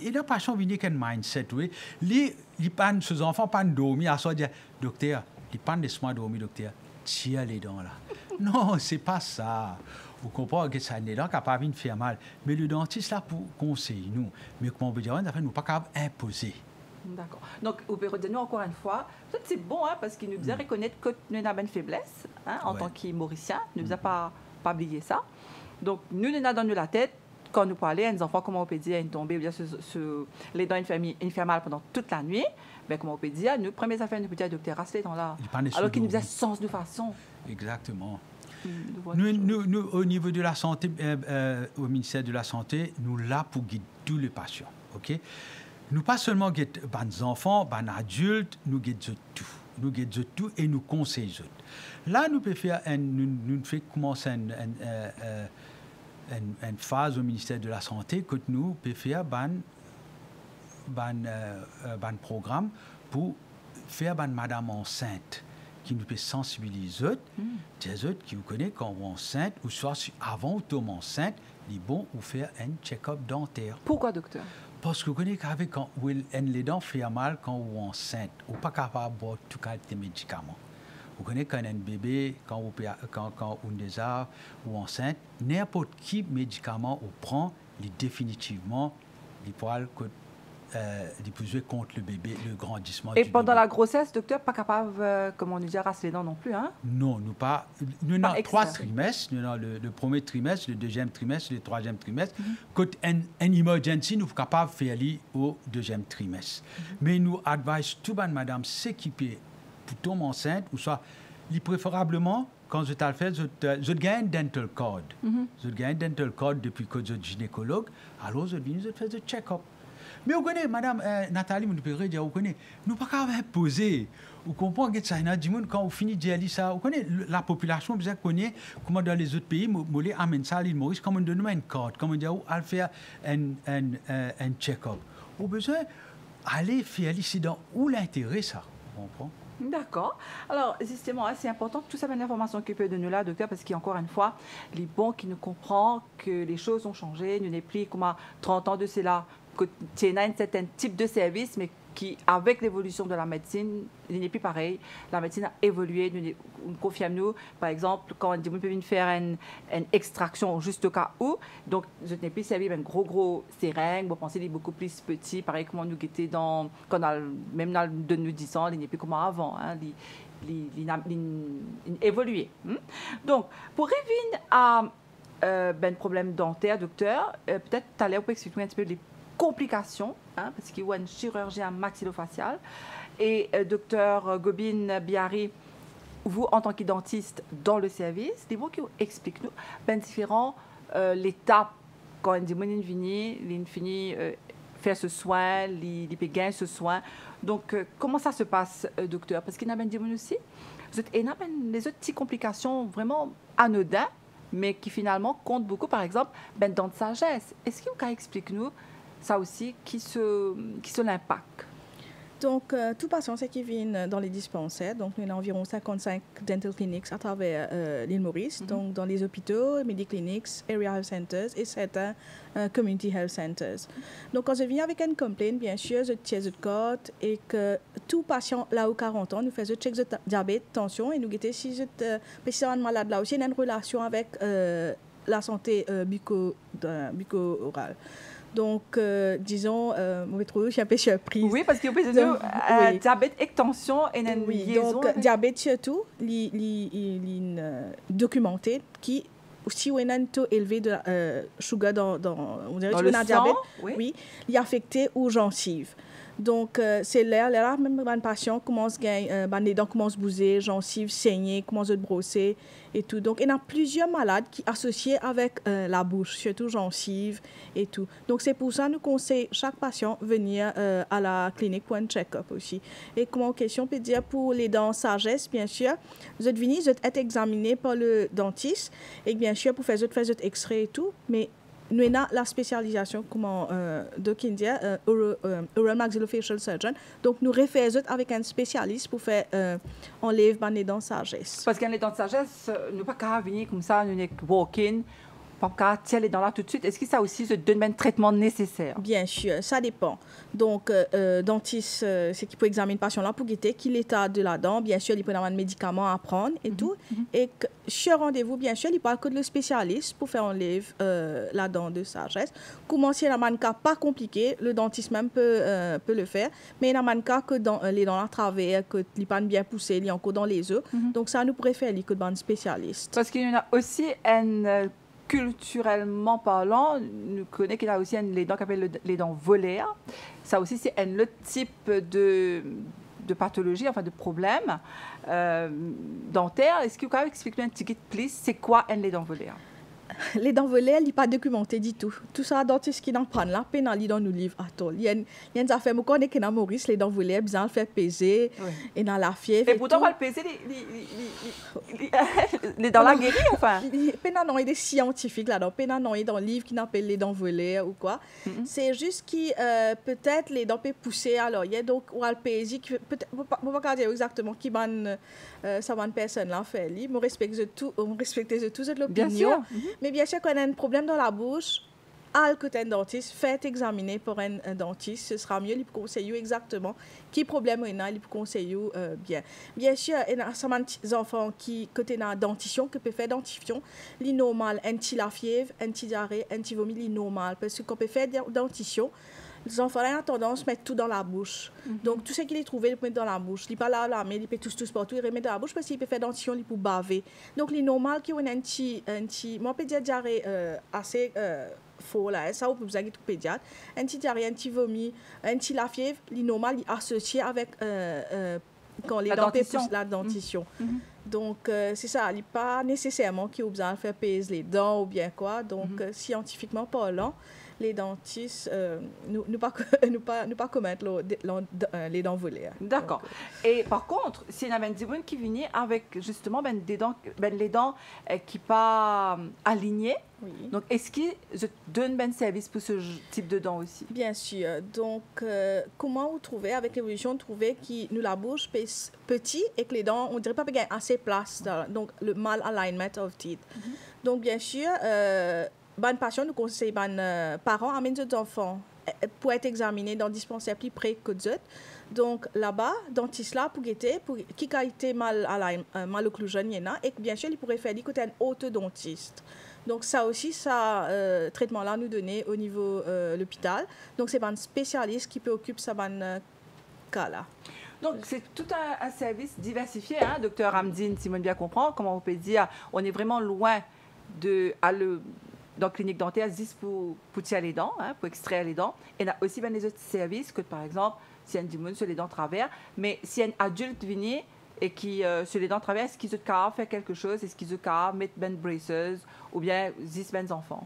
Il a pas changé qu'un mindset, oui. Ces enfants pas dormir à soi dire docteur, ils pas laisse-moi dormir docteur. Tire les dents là. Non, c'est pas ça. Vous comprenez que ça les dents capable de faire mal, mais le dentiste là pour conseiller nous. Mais comment on veut dire, nous pas capable imposer. D'accord. Donc, vous pouvez redonner encore une fois. C'est bon, hein, parce qu'il nous faisait reconnaître que nous avons une faiblesse, hein, en tant qu'Mauricien. Il ne nous a pas oublié ça. Donc, nous avons dans la tête. Quand nous parlons, les enfants, comment on peut dire, ils tombent, bien les dents infirment mal pendant toute la nuit, mais comment on peut dire, nous, premières affaires, nous pouvons dire, docteur, reste les dents là. Alors qu'il nous faisait sens de façon. Nous, au niveau de la santé, au ministère de la Santé, nous là pour guider tous les patients. OK? Nous pas seulement guider les enfants, les adultes, nous guidons tout. Nous guidons tout et nous conseillons. Là, nous pouvons faire nous faisons commencer une phase au ministère de la Santé que nous pouvons faire un programme pour faire une madame enceinte qui nous peut sensibiliser des autres qui vous connaissent quand vous êtes enceinte ou soit avant ou tomber enceinte, il est bon ou faire un check-up dentaire. Pourquoi, docteur? Parce que vous connaissez qu'avec quand les dents font mal quand vous êtes enceinte, vous n'êtes pas capable de boire tout de médicaments. Vous connaissez qu'un bébé, quand on déjà ou enceinte, n'importe quel médicament on prend, il définitivement, il pourra il peut jouer contre le bébé, le grandissement Et du pendant bébé. la grossesse, docteur, pas capable, comme on dit, raser les dents non plus, hein? Non, nous avons trois externe. trimestres. Nous avons le premier trimestre, le deuxième trimestre, le troisième trimestre. Quand un emergency, nous sommes capables de faire au deuxième trimestre. Mais nous advisons tout le monde, madame, s'équiper pour tomber enceinte, ou soit, préférablement, quand je t'ai fait, je gagne un dental card. Je gagne un dental card depuis que je suis gynécologue. Alors, je viens, je fais le check-up. Mais vous connaissez, madame Nathalie, vous pouvez dire, vous connaissez, nous ne pouvons pas poser. Vous comprenez que ça, quand vous finissez de dire ça, vous connaissez, la population, vous connaissez comment dans les autres pays, vous amène ça à l'île Maurice, comment on donne une carte, comment on dit, à faire un check-up. Vous avez besoin d'aller faire ici dans où l'intérêt, ça. Vous comprenez? D'accord. Alors, justement, c'est important que tout ça, l'information que peut donner là, docteur, parce qu'encore une fois, les bons qui nous comprennent que les choses ont changé, nous n'est plus comme à 30 ans de cela, que tu as un certain type de service, mais qui, avec l'évolution de la médecine, il n'est plus pareil. La médecine a évolué. Nous confirmons, par exemple, quand on dit qu'on peut faire une extraction juste au cas où, donc je n'ai plus servi un gros seringue, vous pensez qu'il est beaucoup plus petit, pareil comme nous étions dans, même dans de nous 10 ans, il n'est plus comme avant. Hein, il a évolué. Donc, pour revenir à problème dentaire, docteur, peut-être tout à l'heure, vous pouvez expliquer un petit peu les complications, hein, parce qu'il y a une chirurgie maxillofaciale. Et docteur Gobin Biari, vous, en tant que dentiste dans le service, les mots qui expliquent-nous différents l'étape quand on dit que il finit faire ce soin, il peut gagner ce soin. Donc, comment ça se passe, docteur? Parce qu'il y a des aussi, les autres petites complications vraiment anodines, mais qui finalement comptent beaucoup, par exemple, dents de sagesse. Est-ce que vous pouvez expliquer-nous ça aussi, qui se l'impact? Donc, tout patient qui vient dans les dispensaires, donc il y a environ 55 dental clinics à travers l'île Maurice, donc dans les hôpitaux, Mediclinics, Area Health Centers et certains Community Health Centers. Donc, quand je viens avec une complainte, bien sûr, je tiens de code et que tout patient là ou 40 ans, nous faisons check de diabète, tension et nous guettons si je suis malade là aussi, il y a une relation avec la santé bucco-orale. Donc, disons, je suis un peu surprise. Oui, parce que vous avez diabète et tension et une liaison. Donc, diabète surtout, il documenté qui, si on a un taux élevé de sugar dans le diabète, oui, il est affecté aux gencives. Donc, c'est là même les patients commencent les dents commencent à bouger, gencives saigner, commencent à brosser et tout. Donc, il y a plusieurs malades qui associés avec la bouche, surtout gencives et tout. Donc, c'est pour ça que nous conseillons chaque patient venir à la clinique pour un check-up aussi. Et comme question, on peut dire pour les dents sagesse, bien sûr, vous êtes venus, vous êtes examiné par le dentiste et bien sûr, pour faire votre extrait et tout, mais nous avons la spécialisation comme donc India, oral maxillofacial surgeon. Donc nous référons avec un spécialiste pour faire enlever les dents de sagesse. Parce que les dents de sagesse, nous ne pouvons pas venir comme ça, nous walk-in, pas tirer les dents là tout de suite. Est-ce que ça aussi se donne un traitement nécessaire? Bien sûr, ça dépend. Donc, dentiste, c'est qui peut examiner le patient là pour guetter qui l'état de la dent. Bien sûr, il peut avoir un médicament à prendre et tout. Et sur rendez-vous, bien sûr, il parle que le spécialiste pour faire enlever la dent de sagesse. Comment si il y a un cas pas compliqué, le dentiste même peut le faire. Mais il y a un cas que les dents à travers, que les pas bien poussées, il y a encore dans les os. Donc, ça nous préfère que dans un spécialiste. Parce qu'il y en a aussi un culturellement parlant, nous connaissons qu'il y a aussi les dents qu'on appelle les dents volaires. Ça aussi, c'est un autre type de pathologie, enfin de problème dentaire. Est-ce que vous pouvez expliquer un petit peu plus, c'est quoi les dents volaires? Les dents volées, elles ne sont pas documentées du tout. Tout ça, dentiste qui n'en prennent là, pénalise dans nos livres. Il y a une affaire, moi, je connais Maurice, les dents volées, besoin de faire peser, et dans la fièvre. Et pourtant, on va le peser, les dents la guérir, enfin. Pénalise, il y a des scientifiques là-dedans, pénalise dans le livre qui n'appelle les dents volées ou quoi. C'est juste que peut-être les dents peuvent pousser. Alors, il y a donc, on va le peser, peut-être, on ne peut pas dire exactement qui ça va une personne là faire. On respecte tout l'opinion. Bien sûr. Mais bien sûr, quand on a un problème dans la bouche, à côté d'un dentiste, faites examiner par un dentiste. Ce sera mieux, il peut conseiller exactement quel problème il a, il peut conseiller bien. Bien sûr, il y a des enfants qui, côté de la dentition, qui peuvent faire dentition, c'est normal, anti la fièvre, anti diarrhée, anti vomi, c'est normal. Parce que quand on peut faire dentition, Les enfants ont tendance à mettre tout dans la bouche. Donc, tout ce qu'il a trouvé, il peut mettre dans la bouche. Il ne peut pas la main, il peut tous partout, il remet dans la bouche parce qu'il peut faire dentition, il peut baver. Donc, il est normal qu'il y ait un petit, moi, je peux dire diarrhée assez faux, là, ça, vous pouvez tout pédiatre. Un petit diarrhée, un petit vomi, un petit la fièvre, il est normal, il est associé avec quand les dents poussent la dentition. Donc, c'est ça, il n'est pas nécessairement qu'il y a besoin de faire peser les dents ou bien quoi. Donc, scientifiquement parlant, les dentistes ne pas commettre les dents volées. D'accord. Et par contre, s'il y a des gens qui viennent avec justement les dents qui ne sont pas alignées, oui. Donc est-ce qu'ils donnent un service pour ce type de dents aussi? Bien sûr. Donc, comment vous trouvez, avec l'évolution, trouver que nous la bouche petit et que les dents, on ne dirait pas qu'il y a assez de place, donc le mal alignment of teeth. Donc, bien sûr, bonne passion, nous conseillons les parents à amener leurs enfants pour être examinés dans le dispensaire plus près que d'autres. Donc là-bas, dentiste là pour guetter, pour qui a été mal occlusion, et bien sûr, il pourrait faire du côté un orthodontiste. Donc ça aussi, traitement-là nous donné au niveau de l'hôpital. Donc c'est un spécialiste qui peut occuper ça cas-là. Donc, c'est tout un service diversifié, hein, docteur Hamdine, si on bien comprend. Comment on peut dire, on est vraiment loin dans la clinique dentaire, juste pour tirer les dents, hein, pour extraire les dents. Et il y a aussi des autres services, que par exemple, si un démon sur les dents travers, mais si un adulte vient et qui, sur les dents travers, est-ce qu'ils ont qu'à faire quelque chose, est-ce qu'ils ont qu'à mettre ben braces ou bien 10 ben enfants?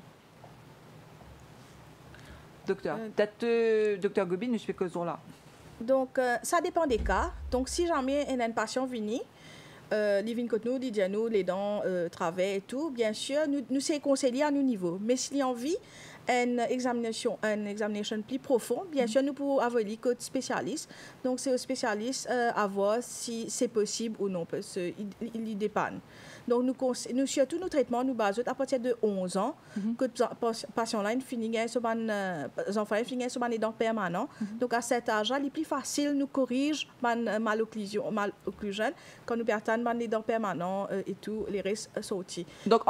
Docteur, peut-être docteur Gobin, nous explique ce là. Donc, ça dépend des cas. Donc, si jamais un patient vient, il vient contre nous, il dit à nous, les dents travers et tout, bien sûr, nous c'est conseillé à nos niveaux. Mais s'il y a envie, une examination plus profonde, bien sûr, nous pouvons avoir les codes spécialistes. Donc, c'est au spécialiste à voir si c'est possible ou non, parce qu'il y dépanne. Donc, nous surtout, nos traitements, nous basons à partir de 11 ans, que les patients-là finissent sur les enfants finissent sur les dents permanentes. Donc, à cet âge-là, il est plus facile de nous corriger malocclusion quand nous perdons les dents permanentes et tout, les restes sortis. Donc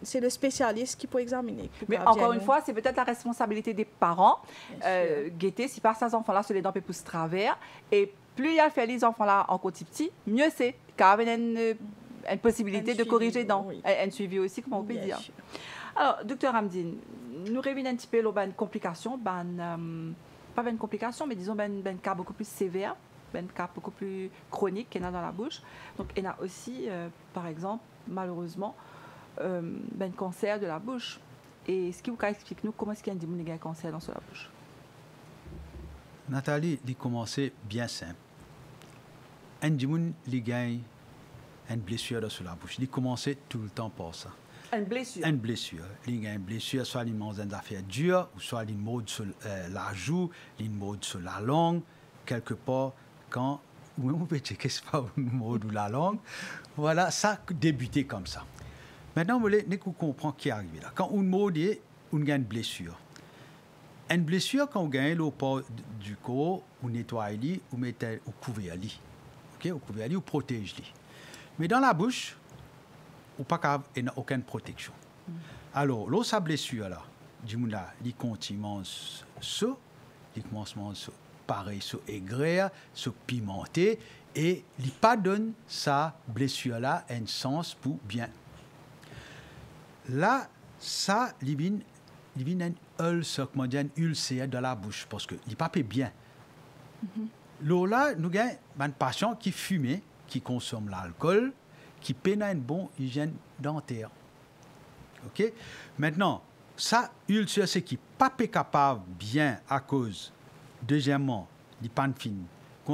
c'est le spécialiste qui peut examiner. Mais encore une fois, c'est peut-être la responsabilité des parents. Guetter, si par ces enfants-là, sur les dents poussent travers, et plus il y a fait les enfants-là en côté petit, mieux c'est, car il y a une possibilité de corriger les dents. Oui. Un suivi aussi, comment on peut dire. Alors, docteur Hamdine, nous revenons un petit peu aux complications, pas une complication, mais disons un cas beaucoup plus sévère, un cas beaucoup plus chronique qu'il y a dans la bouche. Donc, il y a aussi, par exemple, malheureusement, un cancer de la bouche. Et est-ce que vous pouvez expliquer nous comment est-ce qu'il y a un cancer dans la bouche? Nathalie, il commence bien simple. Un dimoun, il gagne une blessure dans la bouche. Il commence tout le temps par ça. Une blessure? Une blessure. Il y a une blessure, soit il mange des affaires dures, ou soit il mord sur la joue, il mord sur la langue, quelque part, quand on peut checker ce pas une mord ou la langue. Voilà, ça a débuté comme ça. Maintenant, vous voulez comprendre ce qui est arrivé là. Quand on mord, on a une blessure. Une blessure, quand on gagne le port du corps, on nettoie, on met au couvert, au couvert, on protège. Mais dans la bouche, on n'a aucune protection. Alors, lorsque la blessure là, il continue il commence pareil, aigre, pimenté, et il ne pas donne sa blessure là un sens pour bien. Là, ça, il y a un ulcère dans la bouche parce que il pas bien. Là, nous avons un patient qui fume, qui consomme l'alcool, qui peine une bonne hygiène dentaire. OK? Maintenant, ça, ulcère, c'est qui n'est pas capable bien à cause, deuxièmement, il pas fin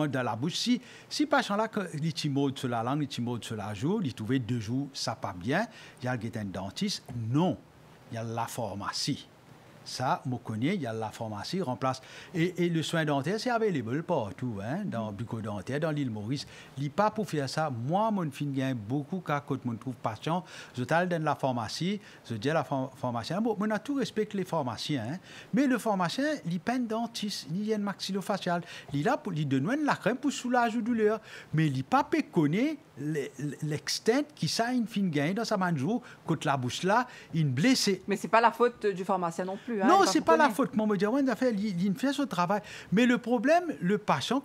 dans la bouche. Si le patient-là, il timide sur la langue, il timide sur la joue, il trouve 2 jours, ça pas bien, il y a un dentiste. Non, il y a la pharmacie. Ça, je connais, il y a la pharmacie, remplace. Et le soin dentaire, c'est available partout, hein, dans le bureau dentaire, dans l'île Maurice. Il n'est pas pour faire ça. Moi, mon fils gagne beaucoup quand je trouve patient. Je t'aille dans la pharmacie, je dis à la pharmacienne, bon, on a tout respect les pharmaciens, hein, mais le pharmacien, il peint dentiste, il y a une maxillofaciale. Il est là pour lui donner la crème pour soulager la douleur. Mais il n'est pas connaît l'extent qui ça, une fin gagne dans sa manjou, contre la bouche là, une blessée. Mais ce n'est pas la faute du pharmacien non plus. plus. Hein, non, ce n'est pas la faute. Moi, je me dis, il fait son travail. Mais le problème, le patient,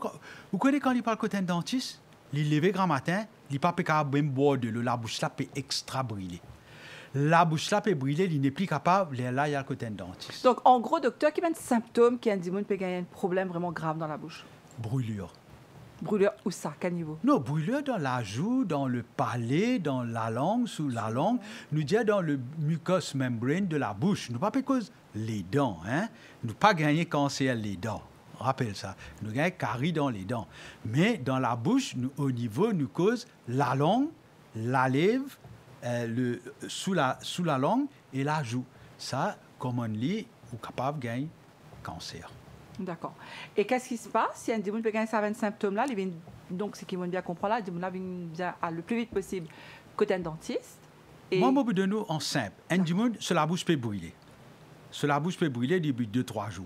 vous connaissez quand il parle côté un dentiste, il lève grand matin, il n'est pas capable de boire de l'eau, la bouche là peut extra brûler. La bouche là peut brûler, il n'est plus capable, là, il y a le côté un dentiste. Donc, en gros, docteur, quel est le symptôme qui a dit qu'il peut gagner un problème vraiment grave dans la bouche? Brûlure. Brûlure, où ça? Quel niveau? Non, brûlure dans la joue, dans le palais, dans la langue, sous la langue, nous dire dans le mucous membrane de la bouche. Nous pas cause les dents, hein? Nous pas gagner cancer les dents. Rappelle ça. Nous gagnons carie dans les dents. Mais dans la bouche, nous, au niveau, nous cause la langue, la lèvre, sous la langue et la joue. Ça, comme on dit, on est capable de gagner cancer. D'accord. Et qu'est-ce qui se passe si un démon peut gagner ça avec symptômes-là? Donc, ce qui vont bien comprendre là, le démon vient le plus vite possible côté un dentiste. Et... Moi, je de nous en simple. Un démon, sur la bouche peut brûler. Sur la bouche peut brûler depuis 2-3 jours.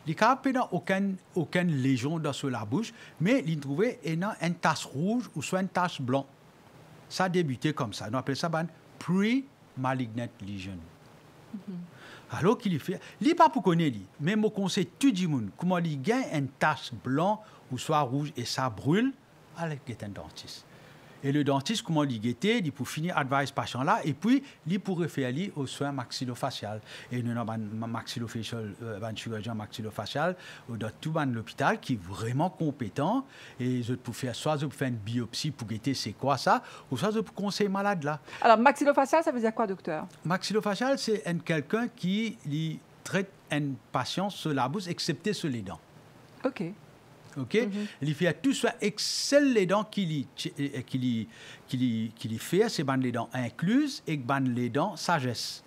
Il n'y a aucune lésion dans la bouche, mais il trouve une tache rouge ou soit une tache blanche. Ça a débuté comme ça. On appelle ça une pre-malignant lesion. Alors qu'il fait, il n'est pas pour connaître, mais mon conseil, tout le monde, comment il gagne une tache blanche ou soit rouge et ça brûle, avec un dentiste. Et le dentiste, comment il guette, il peut finir advice patient là, et puis il pourrait faire aux soins maxillofacial. Et nous avons un chirurgien maxillofacial dans tout l'hôpital qui est vraiment compétent. Et je peux faire soit je peux faire une biopsie pour guetter c'est quoi ça, ou soit je peux conseiller malade là. Alors maxillofacial, ça veut dire quoi, docteur? Maxillofacial, c'est quelqu'un qui traite un patient sur la bouche, excepté sur les dents. OK. OK? Il fait tout ça, excelle les dents qu'il fait, c'est les dents incluses et les dents sagesse.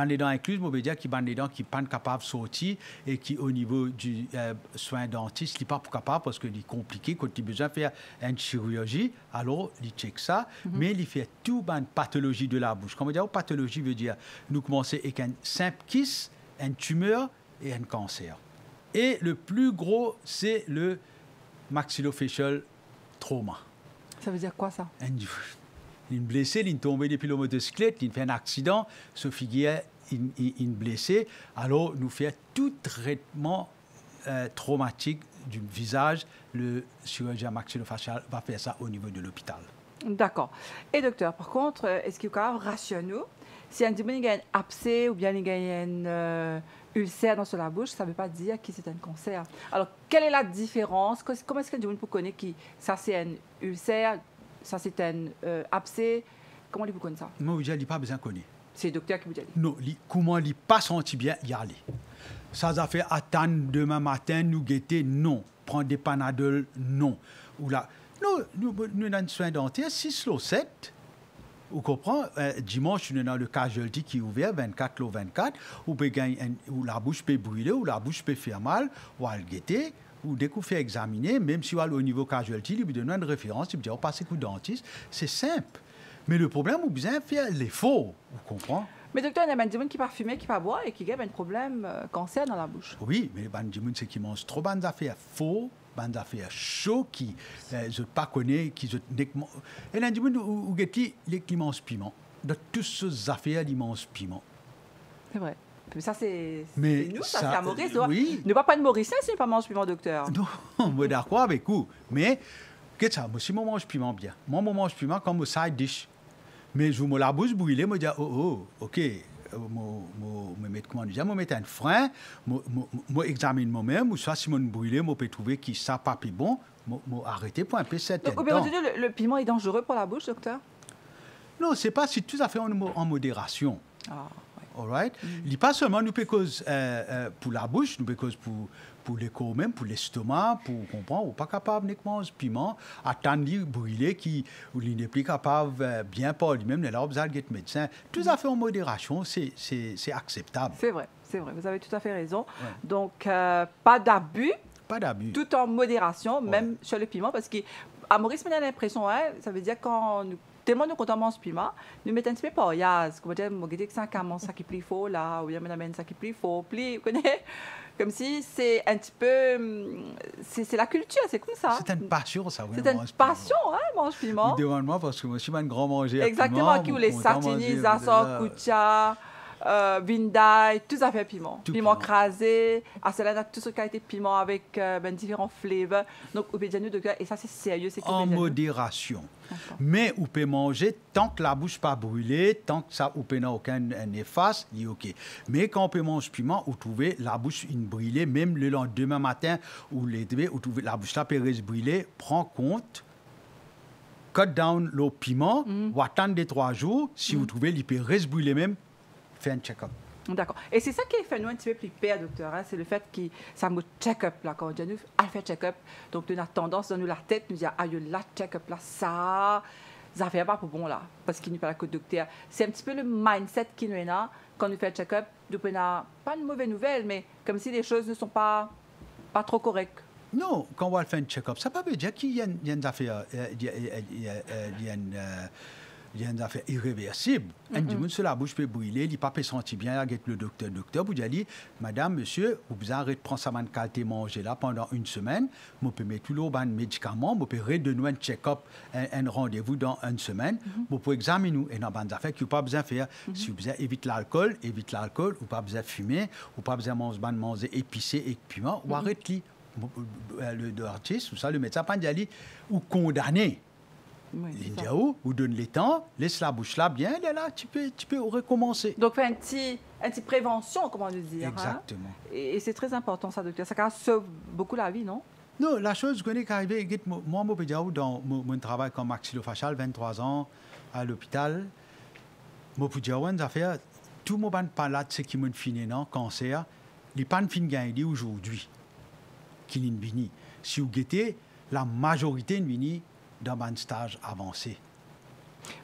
Les dents incluses, je veux dire qu'il y a les dents qui ne sont pas capables de sortir et qui, au niveau du soin dentiste, il n'est pas capable parce que c'est compliqué. Quand il a besoin de faire une chirurgie, alors il check ça, mais il fait tout une pathologie de la bouche. Comme on dit, pathologie veut dire, nous commençons avec un simple kyste, une tumeur et un cancer. Et le plus gros, c'est le maxillofacial trauma. Ça veut dire quoi, ça? Il est blessé, il est tombé depuis le motocyclette, il fait un accident, ce figure, il est blessé. Alors, nous faisons tout traitement traumatique du visage. Le chirurgien maxillofacial va faire ça au niveau de l'hôpital. D'accord. Et docteur, par contre, est-ce qu'il y a quand même rationnel? Si un démon a un abcès ou bien il a un ulcère dans la bouche, ça ne veut pas dire que c'est un cancer. Alors, quelle est la différence? Comment est-ce qu'un démon peut connaître que ça c'est un ulcère, ça c'est un abcès? Comment il peut connaître ça? Moi, je n'ai pas besoin de connaître. C'est le docteur qui vous dit? Non, comment il pas senti bien, y aller. Ça a fait attendre demain matin, nous guetter, non. Prendre des Panadol, non. Ou là, nous avons un soin dentaire, 6 ou 7. Vous comprenez? Dimanche, nous avons le casualty qui est ouvert, 24 ou 24, où la bouche peut brûler, où la bouche peut faire mal, ou à le guetter, ou dès qu'on fait examiner, même si on est au niveau casualty, il vous donne une référence, il vous dit, on passe au dentiste. C'est simple. Mais le problème, vous besoin de faire l'effort. Vous comprenez? Mais docteur, il y a un démon qui ne peut pas fumer, qui ne peut pas boire et qui a un problème cancer dans la bouche. Oui, mais les démons, c'est qui mangent trop bonnes affaires faux, bonnes affaires chaudes, qui je ne pas connais, qui je et les démons où qui mangent piment. Dans toutes ces affaires, ils mangent piment. C'est vrai. Mais ça, c'est nous, ça c'est à Maurice. Oui. Ne pas de Mauricien si ne pas mange piment, docteur. Non, je suis d'accord avec vous. Mais, qu'est-ce que ça? Moi, si je mange piment bien, moi, je mange piment comme un side dish. Mais je me la bouche brûlée, je me dis, OK, je mets un frein, je examine moi-même, ou soit si je brûlé, je peux trouver que ça pas plus bon, je arrêter pour un peu cette Donc, bien entendu, le piment est dangereux pour la bouche, docteur? Non, c'est pas, c'est tout à fait en modération. Ah, ouais. All right? Il n'est pas seulement nous peut cause pour la bouche, nous peut cause pour le corps même, pour l'estomac, pour comprendre, ou pas capable de manger piment, attendre brûler qui ou il n'est plus capable bien par lui-même, il a besoin de médecin. Tout à fait en modération, c'est acceptable. C'est vrai, vous avez tout à fait raison. Ouais. Donc, pas d'abus. Pas d'abus. Tout en modération, même sur le piment, parce qu'à Maurice, on a l'impression, ça veut dire quand nous tellement nous comptons ce piment, nous mettons un petit peu par yaz, comme dire, moi dis que ça commence ça qui plie faux là, ou bien on amène ça qui plie faux, plie, vous connaissez, comme si c'est un petit peu, c'est la culture, c'est comme ça. C'est une passion, ça. C'est une passion, hein, mange piment. Demande-moi parce que moi je suis un grand mangeur. Exactement, qui ou les sartinis, ça sort, koutia. Vindaï, tout ça fait piment. Tout Piment piment. crasé, à cela, tout ce qui a été piment avec différents flavors. Donc, vous pouvez dire, docteur, et ça, c'est sérieux, c'est que En vous pouvez dire, modération. D'accord. Mais vous pouvez manger tant que la bouche pas brûlée, tant que ça, vous pouvez n'a aucun néfaste, il est OK. Mais quand on peut manger piment, vous trouvez la bouche une brûlée, même le lendemain matin, ou les deux, vous trouvez la bouche là peut rester brûlée, prends compte, cut down le piment, ou attendre des 3 jours, si vous trouvez, il peut rester brûlé même, faites un check-up. D'accord. Et c'est ça qui fait nous un petit peu plus peur, docteur. Hein? C'est le fait que ça me check-up là. Quand on dit nous, elle fait check-up. Donc, on a tendance dans nous la tête, nous dire, ah, la check-up là, ça fait pas pour bon là. Parce qu'il n'y a pas la côte docteur. C'est un petit peu le mindset qui nous est là. Quand nous fait check-up, nous n'avons pas de mauvaises nouvelles, mais comme si les choses ne sont pas trop correctes. Non, quand on va faire un check-up, ça ne veut pas dire qu'il y a une affaire, il y a une affaire irréversible. Un dimanche sur la bouche peut brûler, il ne peut pas sentir bien avec le docteur. Le docteur vous dit, madame, monsieur, vous arrêtez de prendre ça de qualité manger là pendant 1 semaine. Vous pouvez mettre tout le médicament, vous pouvez redonner un check-up, un rendez-vous dans 1 semaine. Vous pouvez examiner nous. Et dans les affaires qu'il n'y a pas besoin de faire. Si vous évitez l'alcool, vous pas besoin de fumer, vous pas besoin de manger épicé et piment, ou arrêtez le dentiste, ou ça, le médecin, pas dit, ou condamné. Oui, Il dit, oh, vous donne les temps, laisse la bouche là bien, et là, tu peux recommencer. Donc, faire une petite prévention, comment nous dire. Exactement. Hein? Et c'est très important, ça, docteur. Ça sauve beaucoup la vie, non? Non, la chose que j'ai arrivée, moi, je peux dire, dans mon travail comme maxillofacial, 23 ans, à l'hôpital, je peux dire, tout le monde parle de ce qui m'a fini, non, cancer, il n'est pas fini gagné aujourd'hui, qu'il est fini. Si vous guettez, la majorité est finie dans un stage avancé.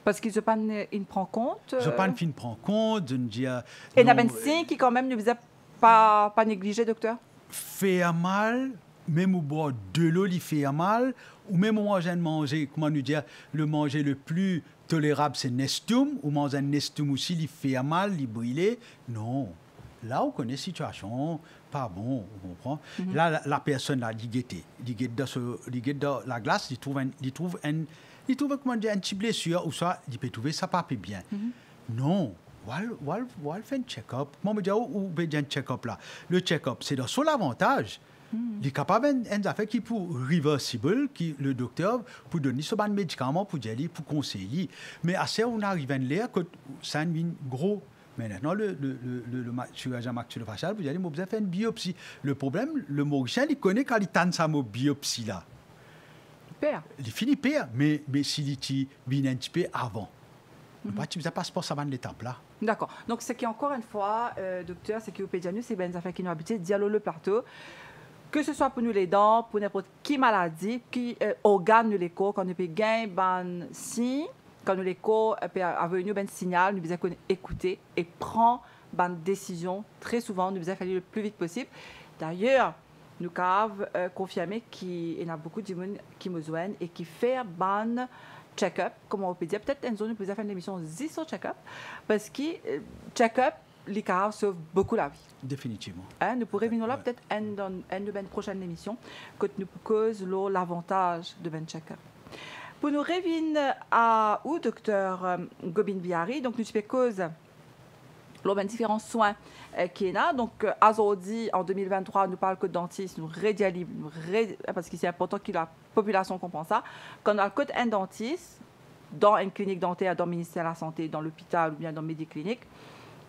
Parce qu'ils ne prennent compte. Je ne prends compte, de dire. Et il y a un signe qui, quand même, ne vous a pas négligé, docteur? Fait mal, même au boire de l'eau, il fait mal, ou même au manger, comment nous dire, le manger le plus tolérable, c'est nestum, ou manger un nestum aussi, il fait mal, il brûle. Non. Là, on connaît la situation, pas bon, on comprend. Là, la personne, là, il guette dans la glace, il trouve comment dire, un petit blessure, ou ça, il peut trouver ça pas bien. Non. On va faire un check-up. Moi, je me dis, où peut un check-up là? Le check-up, c'est dans son avantage. Il est capable d'une affaire qui pour reversible, qui le docteur pour donner ce médicament pour dire, pour conseiller. Mais à ça, on arrive à l'air que ça devient gros. Mais maintenant, le chirurgien maxillofacial, vous allez vous faire une biopsie. Le problème, le Mauricien, il connaît quand il tente sa biopsie là. Père. Il finit pire, mais s'il vient un petit peu avant. Tu ne pas pour ça dans l'étape là. D'accord. Donc, ce qui, encore une fois, docteur, c'est que vous pouvez dire, c'est bien affaires qui nous habituent, dialogue le partout. Que ce soit pour nous les dents, pour n'importe qui maladie, qui organe nous les corps, quand nous peut gagner ben signe, quand nous les corps peut avoir un signal, nous devons écouter et prendre une décision. Très souvent, nous devons faire le plus vite possible. D'ailleurs, nous avons confirmé qu'il y a beaucoup de monde qui me joignent et qui fait un check-up, comme on peut dire. Peut-être une zone nous pouvons faire une émission sur check-up, parce que check-up, les cas sauvent beaucoup la vie. Définitivement. Nous pourrions venir là peut-être dans une prochaine émission que nous cause l'avantage de ben check-up. Pour nous revenir à où docteur Gobin Biari, donc nous cause les différents soins qui est là. Donc aujourd'hui en 2023 nous parlons que de dentiste, nous parce que c'est important que la population comprenne ça. Quand on a le un dentiste dans une clinique dentaire, dans le ministère de la Santé, dans l'hôpital ou bien dans Médiclinique,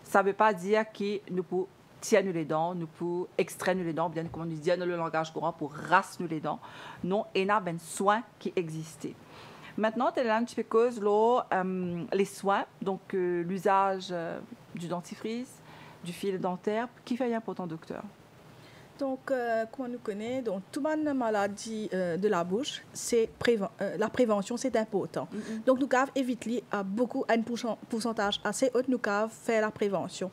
ça ne veut pas dire que nous pouvons tirer les dents, nous pouvons extraire les dents, bien comme on dit dans le langage courant, pour raser les dents. Non, il y a des soins qui existent. Maintenant, tu as un petit peu cause les soins, donc l'usage du dentifrice, du fil dentaire, qui fait important, docteur? Donc, comme on nous connaît, donc, toute maladie de la bouche, la prévention, c'est important. Donc, nous devons éviter un pourcentage assez haut, nous devons faire la prévention.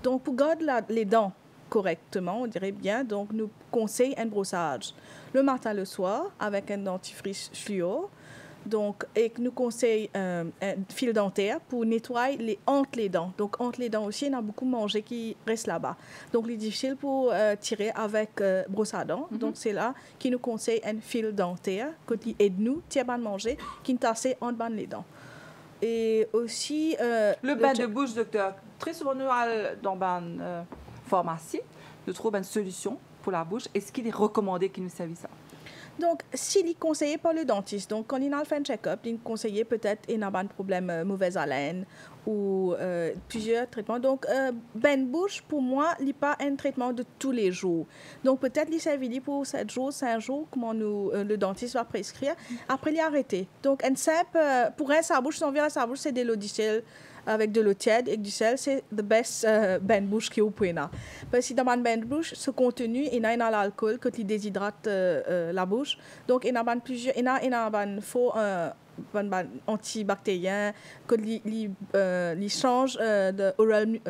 Donc, pour garder les dents correctement, on dirait bien, donc, nous conseillons un brossage le matin, le soir, avec un dentifrice fluo. Donc, et nous conseillons un fil dentaire pour nettoyer entre les dents. Donc, entre les dents aussi, il y a beaucoup de manger qui reste là-bas. Donc, il est difficile pour tirer avec brosse à dents. Donc, c'est là qu'il nous conseille un fil dentaire qui aide nous à tirer de manger, qui nous tasse entre les dents. Et aussi... le bain de bouche, docteur. très souvent, nous allons dans une pharmacie, nous trouvons une solution pour la bouche. Est-ce qu'il est recommandé qu'il nous servisse ça? Donc, s'il est conseillé par le dentiste, donc quand il a fait un check-up, il est conseillé peut-être qu'il a un problème mauvaise haleine ou plusieurs traitements. Donc, ben bouche, pour moi, il n'est pas un traitement de tous les jours. Donc, peut-être il servi pour 7 jours, 5 jours, comment le dentiste va prescrire. Après, il est arrêté. Donc, un simple, pour un sa bouche, si on vient à sa bouche, c'est de l'eau du sel avec de l'eau tiède et du sel, c'est the best bain de bouche qui est au point. Parce que dans le bain de bouche, ce contenu, il y a l'alcool qui déshydrate la bouche. Donc, il y a plusieurs, il y a un faux antibactérien qui change de oral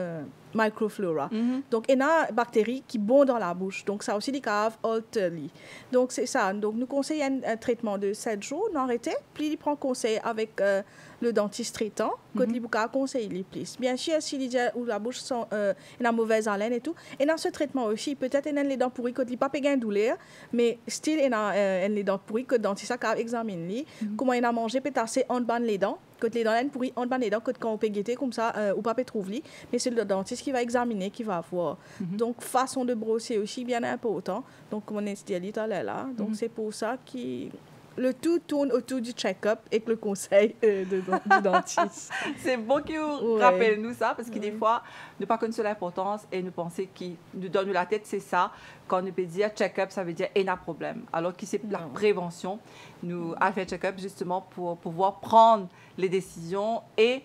microflora. Donc, il y a des bactéries qui bondent dans la bouche. Donc, ça aussi, les caves alterly. Donc, c'est ça. Donc, nous conseillons un traitement de 7 jours, nous arrêtons, puis il prend conseil avec le dentiste traitant, que il conseille les plus. Bien sûr, s'il dit ou la bouche il a mauvaise haleine et tout, et dans ce traitement aussi, peut-être il a les dents pourries, que il pas pégué douleur, mais still il a les dents pourries, que le dentiste a examiné comment il a mangé, peut-être assez en bas les dents. Quand les dents pourries, on les dents, quand on peut guetter comme ça, ou pas trouver, mais c'est le dentiste qui va examiner, qui va voir. Donc, façon de brosser aussi bien important. Donc, comme on a dit tout à l'heure là, donc c'est pour ça que le tout tourne autour du check-up et le conseil du dentiste. C'est bon que vous rappelez nous ça, parce que des fois, nous pas connaissons l'importance et nous pensons qu'il nous donne la tête, c'est ça. Quand nous peut dire check-up, ça veut dire il y a un problème. Alors que c'est la prévention. Nous avons fait check-up justement pour pouvoir prendre les décisions et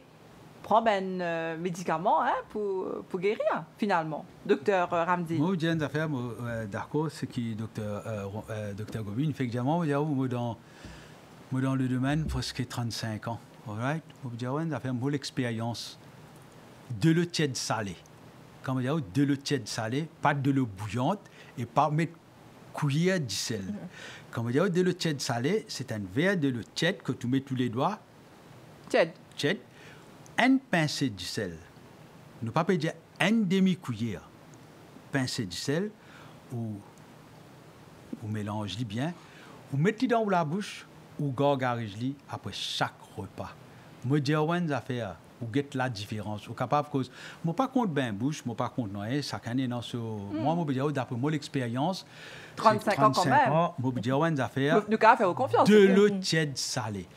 prendre un médicament pour guérir, finalement. Docteur Ramzi. Moi, j'ai une affaire, d'accord, c'est que docteur Gobin, effectivement, dans le domaine presque 35 ans. Right? J'ai une affaire, moi, l'expérience de l'eau tiède salée. Quand on dit de l'eau tiède salée, pas de l'eau bouillante et pas mettre cuillère de sel. Quand on dit de l'eau tiède salée, c'est un verre de l'eau tiède que tu mets tous les doigts. Tiède. Une pincée de sel. Ne pas dire une demi-cuillère. Pincée de sel, ou mélange-les bien, ou mettez dans la bouche, ou gargarise-les après chaque repas. Moi, j'ai une affaire, ou get la différence, ou capable cause. Moi, pas contre ben bouche, moi, pas contre non, chaque année dans ce. Moi, d'après moi, l'expérience. 35 ans quand même. Moi, j'ai une affaire. Nous avons fait confiance. De l'eau tiède salée.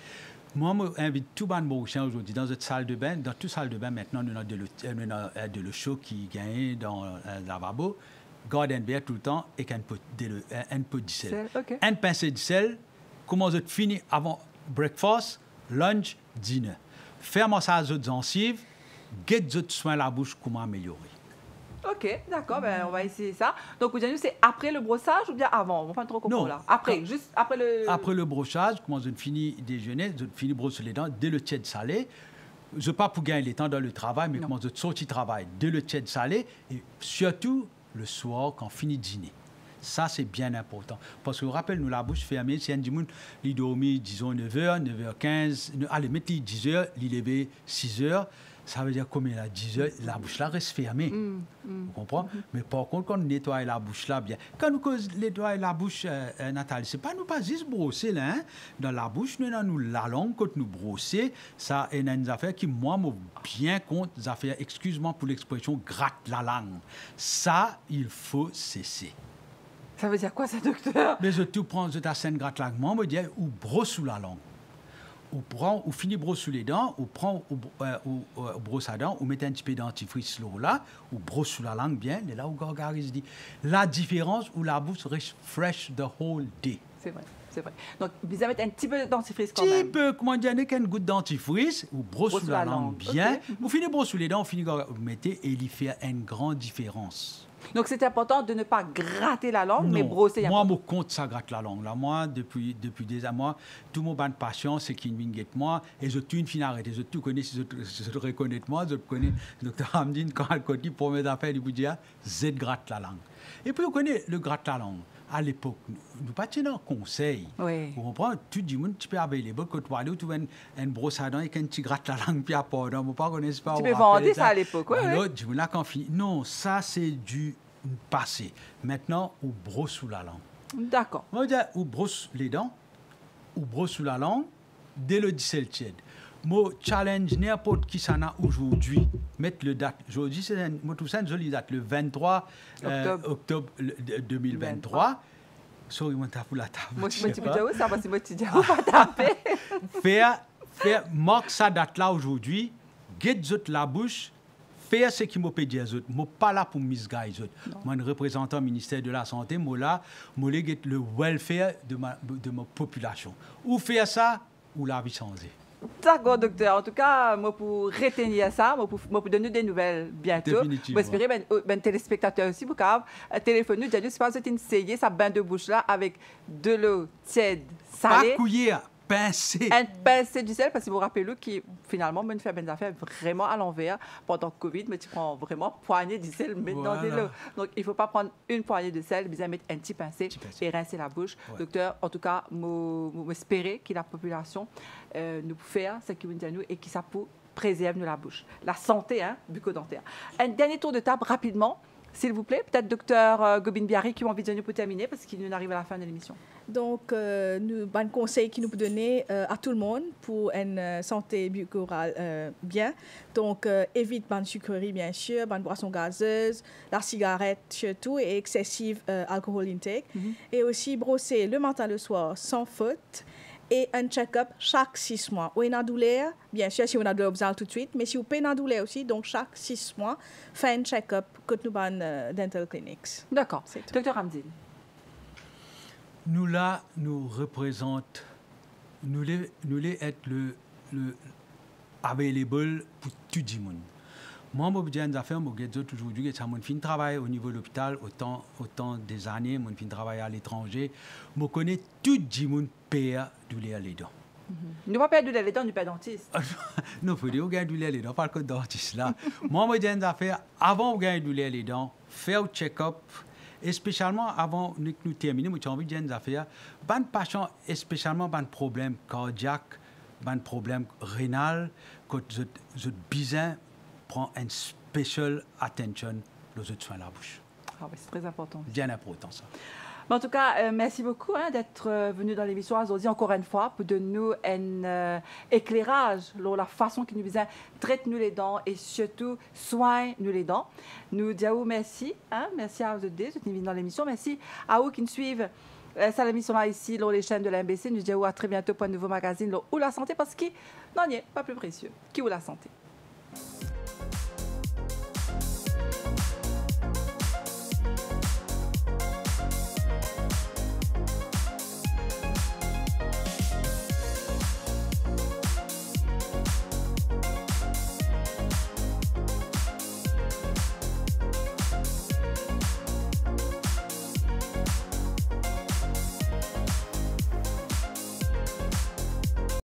Moi, j'invite tout le monde aujourd'hui dans cette salle de bain. Dans toute salle de bain, maintenant, nous avons de l'eau chaude qui gagne dans le lavabo. Garde un verre tout le temps et un peu de sel. Okay. Un pincée de sel. Comment vous finissez avant breakfast, lunch, dîner. Faire massage aux gencives, get votre soin à la bouche, comment améliorer. OK, d'accord, on va essayer ça. Donc, vous dites, c'est après le brossage ou bien avant? On ne va pas trop comprendre là. Après, juste après le... Après le brossage, comment vous finissez déjeuner, vous finissez brosser les dents, dès le tiède salé. Je ne pas pour gagner le temps dans le travail, mais comment vous sortez du travail, dès le tiède salé, et surtout le soir, quand on finit dîner. Ça, c'est bien important. Parce que, rappelle-nous, la bouche fermée, si un dimanche, il dormit, disons, 9h, 9h15, allez, mettez 10h, il lever 6h, ça veut dire combien là, 10h, la bouche là reste fermée. Vous comprenez? Mais par contre, quand on nettoie la bouche là bien, quand nous nettoie la bouche, Nathalie, c'est pas nous pas juste brosser là, hein? Dans la bouche, nous avons la langue, quand nous brosser, ça est une affaire qui, moi, me bien compte, des affaires, excuse-moi pour l'expression, gratte la langue. Ça, il faut cesser. Ça veut dire quoi, ça, docteur? Mais je tout prends de ta scène gratte la langue, me dit, ou brosse sous la langue. Ou finit brosse sous les dents, ou prend ou brosse à dents, ou met un petit peu dentifrice là, ou brosse sous la langue bien, et là où gargarise dit. La différence où la bouche reste fresh the whole day. C'est vrai. Donc, vous avez un petit peu de dentifrice quand même. Un petit peu, comment dire, qu'un goût de dentifrice, ou brosse sous la langue bien, okay. Ou finit brosse sous les dents, ou finit vous mettez, et il y fait une grande différence. Donc, c'est important de ne pas gratter la langue, mais brosser. Moi, je compte ça gratte la langue. Là, moi, depuis des mois, tout mon ban de patience, c'est qu'il me guette moi, et je tue une fine arrêtée. Je tout connais, si je reconnais moi, je connais le docteur Hamdine, quand elle dit pour mes affaires, il vous dit, Z gratte la langue. Et puis, vous connaissez le gratte la langue. À l'époque, nous pas un conseil. Oui. Vous comprenez? Tu dis, tu peux avoir les bottes, quand tu vas aller, tu vas une brosse à dents et quand tu grattes la langue, puis après, on ne pas connaître pas. Tu peux vendre ça à l'époque, oui. Alors, dis-moi là, quand finit. Non, ça, c'est du passé. Maintenant, on brosse sous la langue. D'accord. On va dire, on brosse les dents, on brosse sous la langue, dès le 17 tiède. Moi, challenge n'importe qui s'en a aujourd'hui. Mettre le date. Aujourd'hui, c'est une jolie date, le 23 octobre 2023. Sorry, moi, t'as pour la table. Moi, je me dis, ça va, c'est moi, tu dis, on va taper. Faire, marque sa date-là aujourd'hui, get la bouche, faire ce qui m'a dit aux autres. Je ne suis pas là pour misguider les autres. Moi, un représentant du ministère de la Santé, je suis là pour le welfare de ma population. Ou faire ça, ou la vie changée. D'accord, docteur. En tout cas, moi, pour retenir ça, moi, pour donner des nouvelles bientôt. Définitivement. J'espère que les téléspectateurs aussi, vous pouvez téléphoner, nous dire, si vous avez essayé sa bain de bouche-là avec de l'eau tiède, salée. Pas couillère, pincée. Un pincé du sel, parce que vous rappelez qui finalement, me fait des affaires vraiment à l'envers pendant le Covid, mais tu prends vraiment poignée de sel, mais dans de l'eau. Donc, il ne faut pas prendre une poignée de sel, mais mettre un petit pincé et rincer la bouche. Ouais. Docteur, en tout cas, j'espère que la population nous fait ce qu'il nous dit à nous et que ça peut préserver la bouche. La santé bucco-dentaire. Un dernier tour de table rapidement. S'il vous plaît, peut-être docteur Gobin Biari qui a envie de nous pour terminer parce qu'il nous arrive à la fin de l'émission. Donc, un conseil qui nous peut donner à tout le monde pour une santé bucco-orale bien. Donc, évite la sucrerie, bien sûr, la boisson gazeuse, la cigarette surtout et excessive alcool intake. Et aussi brosser le matin et le soir sans faute. Et un check-up chaque 6 mois. Ou une douleur, bien sûr, si on a de douleur tout de suite, mais si vous avez une douleur aussi, donc chaque 6 mois, fait un check-up quand nous avons dental clinics. D'accord. Docteur Hamdine. Nous, là, nous représentons, nous les être le available pour tout le monde. Moi, je dis des affaires, je dis aujourd'hui que je fais un travail au niveau de l'hôpital, autant des années, je fais un travail à l'étranger. Je connais tout le monde paye douleur les dents. Nous ne pas payer douleur les dents, nous paye dentiste. Non, il faut dire que vous douleur les dents, pas que dentiste là. Moi, je dis des affaires, avant de gagner douleur les dents, faire un check-up, et spécialement avant que nous terminions, j'ai envie de dire des affaires, ban patient, et spécialement ban problème cardiaque, ban problème rénal, quand je besoin prend une special attention aux autres soins de la bouche. C'est très important. Bien important, ça. Mais en tout cas, merci beaucoup d'être venu dans l'émission aujourd'hui encore une fois pour donner nous un éclairage sur la façon que nous visons traiter nous les dents et surtout soigner nous les dents. Nous disons merci. Merci à vous deux qui venus dans l'émission. Merci à vous qui nous suivent. C'est l'émission là ici, dans les chaînes de l'MBC. Nous disons à très bientôt pour un nouveau magazine où la santé, parce que non, il n'y a pas plus précieux qui ou la santé.